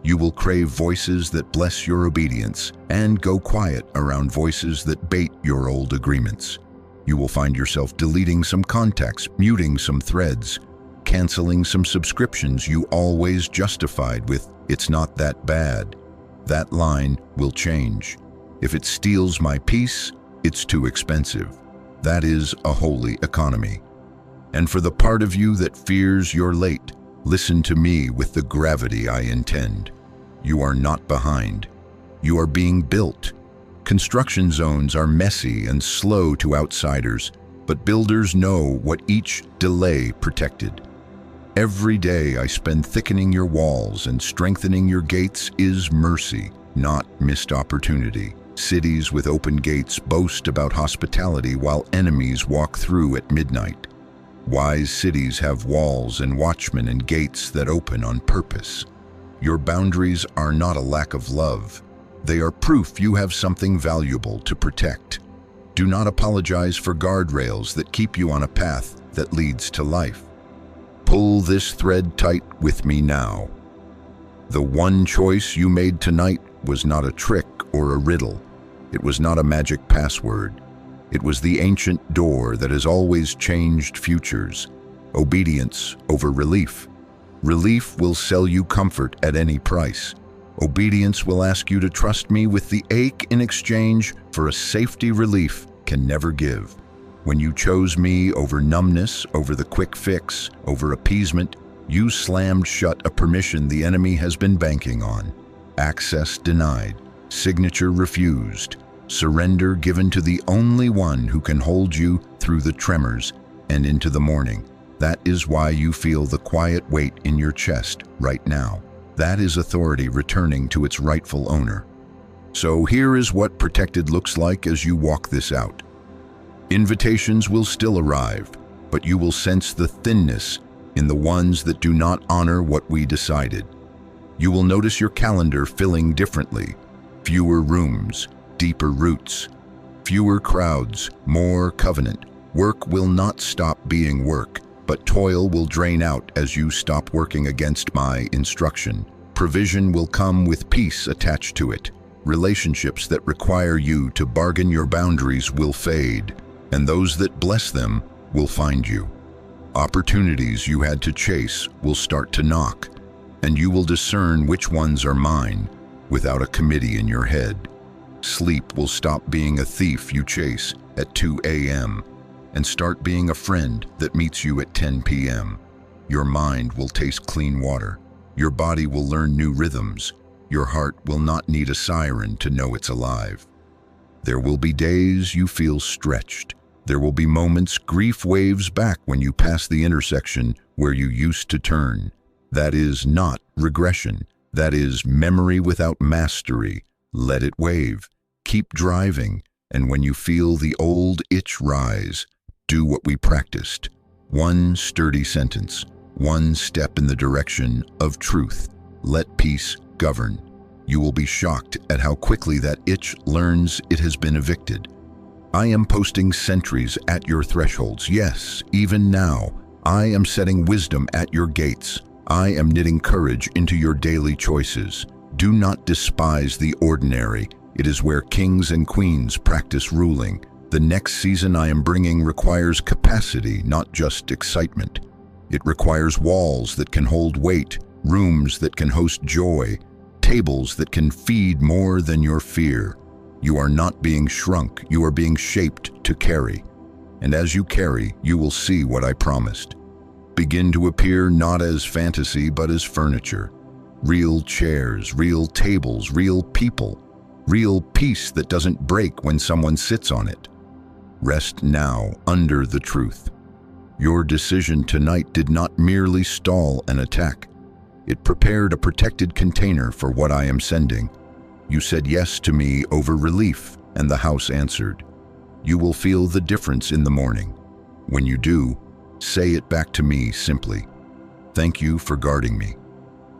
You will crave voices that bless your obedience and go quiet around voices that bait your old agreements. You will find yourself deleting some contacts, muting some threads, canceling some subscriptions you always justified with, "It's not that bad." That line will change. If it steals my peace, it's too expensive. That is a holy economy. And for the part of you that fears you're late, listen to me with the gravity I intend. You are not behind. You are being built. Construction zones are messy and slow to outsiders, but builders know what each delay protected. Every day I spend thickening your walls and strengthening your gates is mercy, not missed opportunity. Cities with open gates boast about hospitality while enemies walk through at midnight. Wise cities have walls and watchmen and gates that open on purpose. Your boundaries are not a lack of love. They are proof you have something valuable to protect. Do not apologize for guardrails that keep you on a path that leads to life. Pull this thread tight with me now. The one choice you made tonight was not a trick or a riddle. It was not a magic password. It was the ancient door that has always changed futures. Obedience over relief. Relief will sell you comfort at any price. Obedience will ask you to trust me with the ache in exchange for a safety relief can never give. When you chose me over numbness, over the quick fix, over appeasement, you slammed shut a permission the enemy has been banking on. Access denied. Signature refused. Surrender given to the only one who can hold you through the tremors and into the morning. That is why you feel the quiet weight in your chest right now. That is authority returning to its rightful owner. So here is what protected looks like as you walk this out. Invitations will still arrive, but you will sense the thinness in the ones that do not honor what we decided. You will notice your calendar filling differently. Fewer rooms, deeper roots. Fewer crowds, more covenant. Work will not stop being work, but toil will drain out as you stop working against my instruction. Provision will come with peace attached to it. Relationships that require you to bargain your boundaries will fade, and those that bless them will find you. Opportunities you had to chase will start to knock, and you will discern which ones are mine without a committee in your head. Sleep will stop being a thief you chase at 2 a.m. and start being a friend that meets you at 10 p.m. Your mind will taste clean water. Your body will learn new rhythms. Your heart will not need a siren to know it's alive. There will be days you feel stretched. There will be moments grief waves back when you pass the intersection where you used to turn. That is not regression. That is memory without mastery. Let it wave. Keep driving. And when you feel the old itch rise, do what we practiced. One sturdy sentence. One step in the direction of truth. Let peace govern. You will be shocked at how quickly that itch learns it has been evicted. I am posting sentries at your thresholds. Yes, even now, I am setting wisdom at your gates. I am knitting courage into your daily choices. Do not despise the ordinary. It is where kings and queens practice ruling. The next season I am bringing requires capacity, not just excitement. It requires walls that can hold weight, rooms that can host joy, tables that can feed more than your fear. You are not being shrunk, you are being shaped to carry. And as you carry, you will see what I promised. Begin to appear not as fantasy, but as furniture. Real chairs, real tables, real people, real peace that doesn't break when someone sits on it. Rest now under the truth. Your decision tonight did not merely stall an attack. It prepared a protected container for what I am sending. You said yes to me over relief, and the house answered. You will feel the difference in the morning. When you do, say it back to me simply. Thank you for guarding me.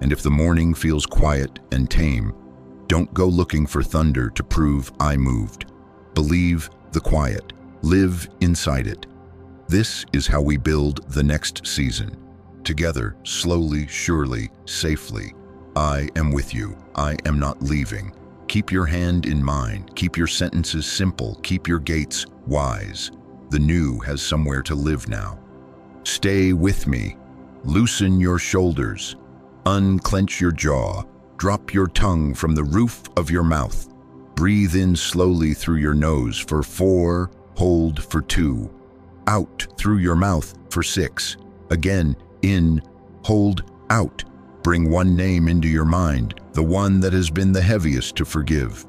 And if the morning feels quiet and tame, don't go looking for thunder to prove I moved. Believe the quiet. Live inside it. This is how we build the next season. Together, slowly, surely, safely. I am with you. I am not leaving. Keep your hand in mine. Keep your sentences simple. Keep your gates wise. The new has somewhere to live now. Stay with me. Loosen your shoulders. Unclench your jaw. Drop your tongue from the roof of your mouth. Breathe in slowly through your nose for 4, hold for 2. Out through your mouth for 6. Again, in, hold, out. Bring one name into your mind, the one that has been the heaviest to forgive.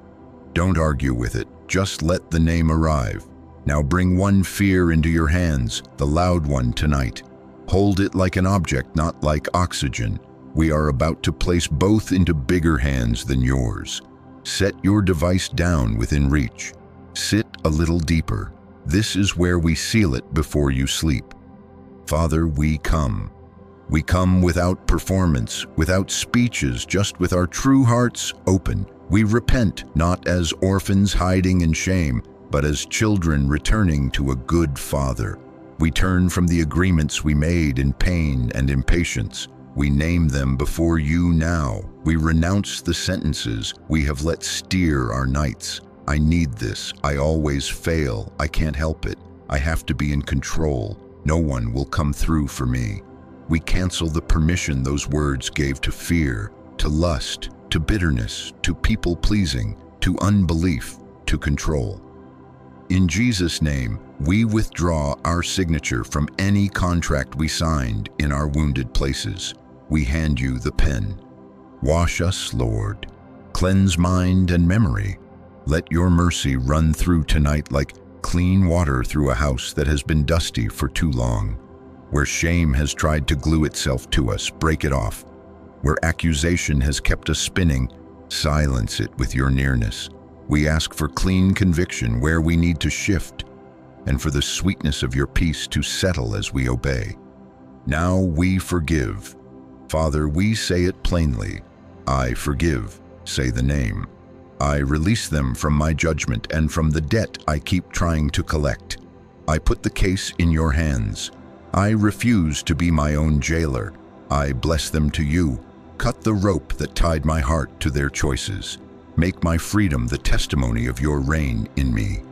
Don't argue with it, just let the name arrive. Now bring one fear into your hands, the loud one tonight. Hold it like an object, not like oxygen. We are about to place both into bigger hands than yours. Set your device down within reach. Sit a little deeper. This is where we seal it before you sleep. Father, we come. We come without performance, without speeches, just with our true hearts open. We repent, not as orphans hiding in shame, but as children returning to a good Father. We turn from the agreements we made in pain and impatience. We name them before you now. We renounce the sentences we have let steer our nights. I need this. I always fail. I can't help it. I have to be in control. No one will come through for me. We cancel the permission those words gave to fear, to lust, to bitterness, to people-pleasing, to unbelief, to control. In Jesus' name, we withdraw our signature from any contract we signed in our wounded places. We hand you the pen. Wash us, Lord. Cleanse mind and memory. Let your mercy run through tonight like clean water through a house that has been dusty for too long. Where shame has tried to glue itself to us, break it off. Where accusation has kept us spinning, silence it with your nearness. We ask for clean conviction where we need to shift, and for the sweetness of your peace to settle as we obey. Now we forgive. Father, we say it plainly. I forgive, say the name. I release them from my judgment and from the debt I keep trying to collect. I put the case in your hands. I refuse to be my own jailer. I bless them to you. Cut the rope that tied my heart to their choices. Make my freedom the testimony of your reign in me.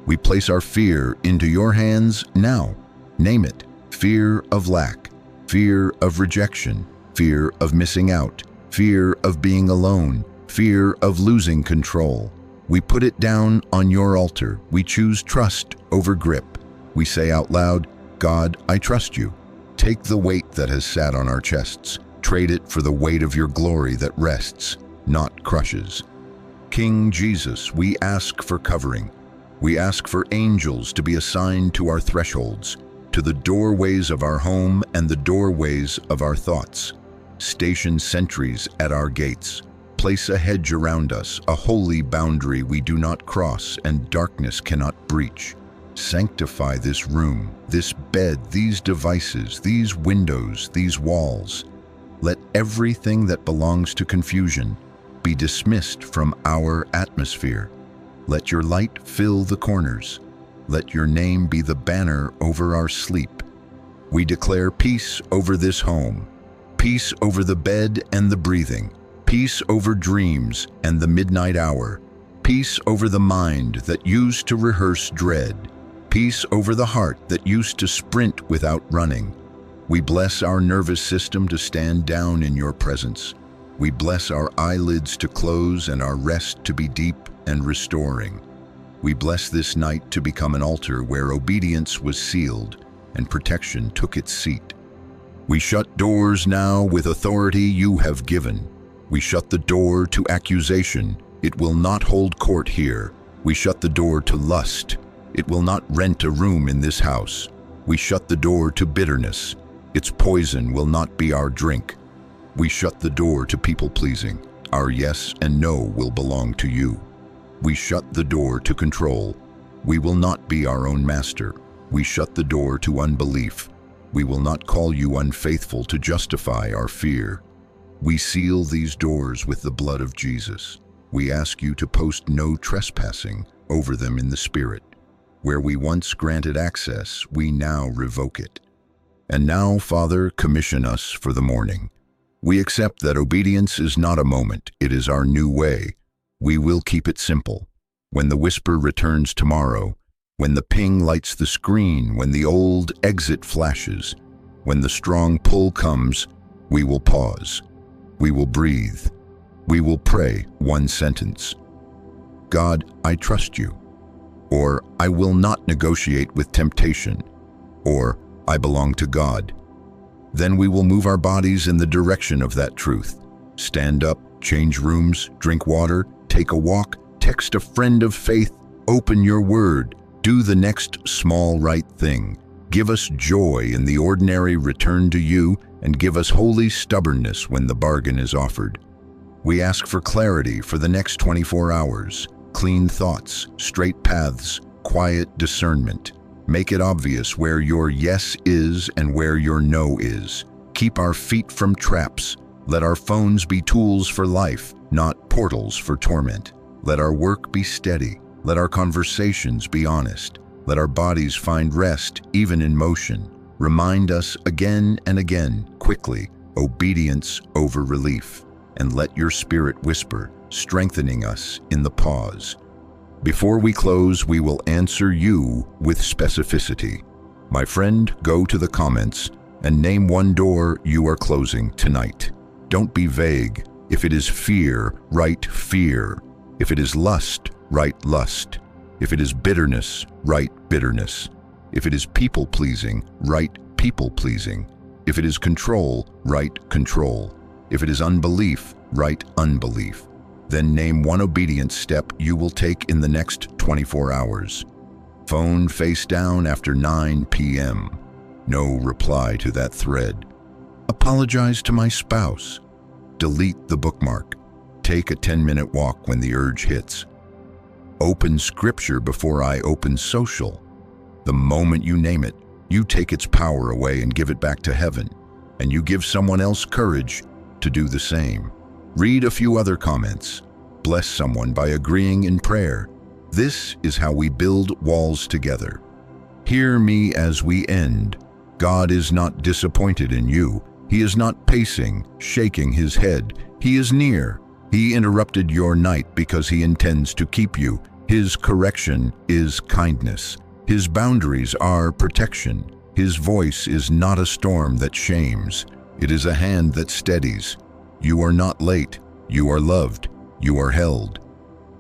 We place our fear into your hands now. Name it. Fear of lack, fear of rejection, fear of missing out, fear of being alone, fear of losing control. We put it down on your altar. We choose trust over grip. We say out loud, God, I trust you. Take the weight that has sat on our chests. Trade it for the weight of your glory that rests, not crushes. King Jesus, we ask for covering. We ask for angels to be assigned to our thresholds, to the doorways of our home and the doorways of our thoughts. Station sentries at our gates. Place a hedge around us, a holy boundary we do not cross and darkness cannot breach. Sanctify this room, this bed, these devices, these windows, these walls. Let everything that belongs to confusion be dismissed from our atmosphere. Let your light fill the corners. Let your name be the banner over our sleep. We declare peace over this home, peace over the bed and the breathing, peace over dreams and the midnight hour, Peace over the mind that used to rehearse dread. Peace over the heart that used to sprint without running. We bless our nervous system to stand down in your presence. We bless our eyelids to close and our rest to be deep and restoring. We bless this night to become an altar where obedience was sealed and protection took its seat. We shut doors now with authority you have given. We shut the door to accusation. It will not hold court here. We shut the door to lust. It will not rent a room in this house. We shut the door to bitterness. Its poison will not be our drink. We shut the door to people-pleasing. Our yes and no will belong to you. We shut the door to control. We will not be our own master. We shut the door to unbelief. We will not call you unfaithful to justify our fear. We seal these doors with the blood of Jesus. We ask you to post no trespassing over them in the Spirit. Where we once granted access, we now revoke it. And now, Father, commission us for the morning. We accept that obedience is not a moment, it is our new way. We will keep it simple. When the whisper returns tomorrow, when the ping lights the screen, when the old exit flashes, when the strong pull comes, we will pause. We will breathe. We will pray one sentence. God, I trust you. Or, I will not negotiate with temptation. Or, I belong to God. Then we will move our bodies in the direction of that truth. Stand up, change rooms, drink water, take a walk, text a friend of faith, open your word, do the next small right thing. Give us joy in the ordinary return to you, and give us holy stubbornness when the bargain is offered. We ask for clarity for the next 24 hours, clean thoughts, straight paths, quiet discernment. Make it obvious where your yes is and where your no is. Keep our feet from traps. Let our phones be tools for life, not portals for torment. Let our work be steady. Let our conversations be honest. Let our bodies find rest, even in motion. Remind us again and again, quickly, obedience over relief. And let your Spirit whisper, strengthening us in the pause. Before we close, we will answer you with specificity. My friend, go to the comments and name one door you are closing tonight. Don't be vague. If it is fear, write fear. If it is lust, write lust. If it is bitterness, write bitterness. If it is people-pleasing, write people-pleasing. If it is control, write control. If it is unbelief, write unbelief. Then name one obedience step you will take in the next 24 hours. Phone face down after 9 p.m. No reply to that thread. Apologize to my spouse. Delete the bookmark. Take a 10-minute walk when the urge hits. Open scripture before I open social. The moment you name it, you take its power away and give it back to heaven, and you give someone else courage to do the same. Read a few other comments. Bless someone by agreeing in prayer. This is how we build walls together. Hear me as we end. God is not disappointed in you. He is not pacing, shaking his head. He is near. He interrupted your night because he intends to keep you. His correction is kindness. His boundaries are protection. His voice is not a storm that shames. It is a hand that steadies. You are not late. You are loved. You are held.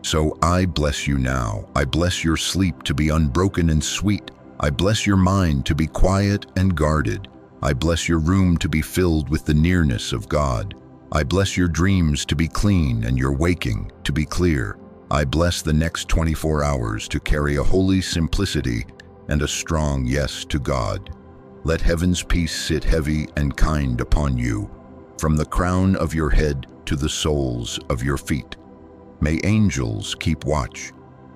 So I bless you now. I bless your sleep to be unbroken and sweet. I bless your mind to be quiet and guarded. I bless your room to be filled with the nearness of God. I bless your dreams to be clean and your waking to be clear. I bless the next 24 hours to carry a holy simplicity and a strong yes to God. Let heaven's peace sit heavy and kind upon you, from the crown of your head to the soles of your feet. May angels keep watch.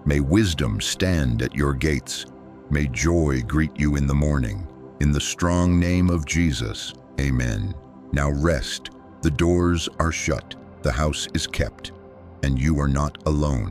May wisdom stand at your gates. May joy greet you in the morning. In the strong name of Jesus, amen. Now rest. The doors are shut. The house is kept. And you are not alone.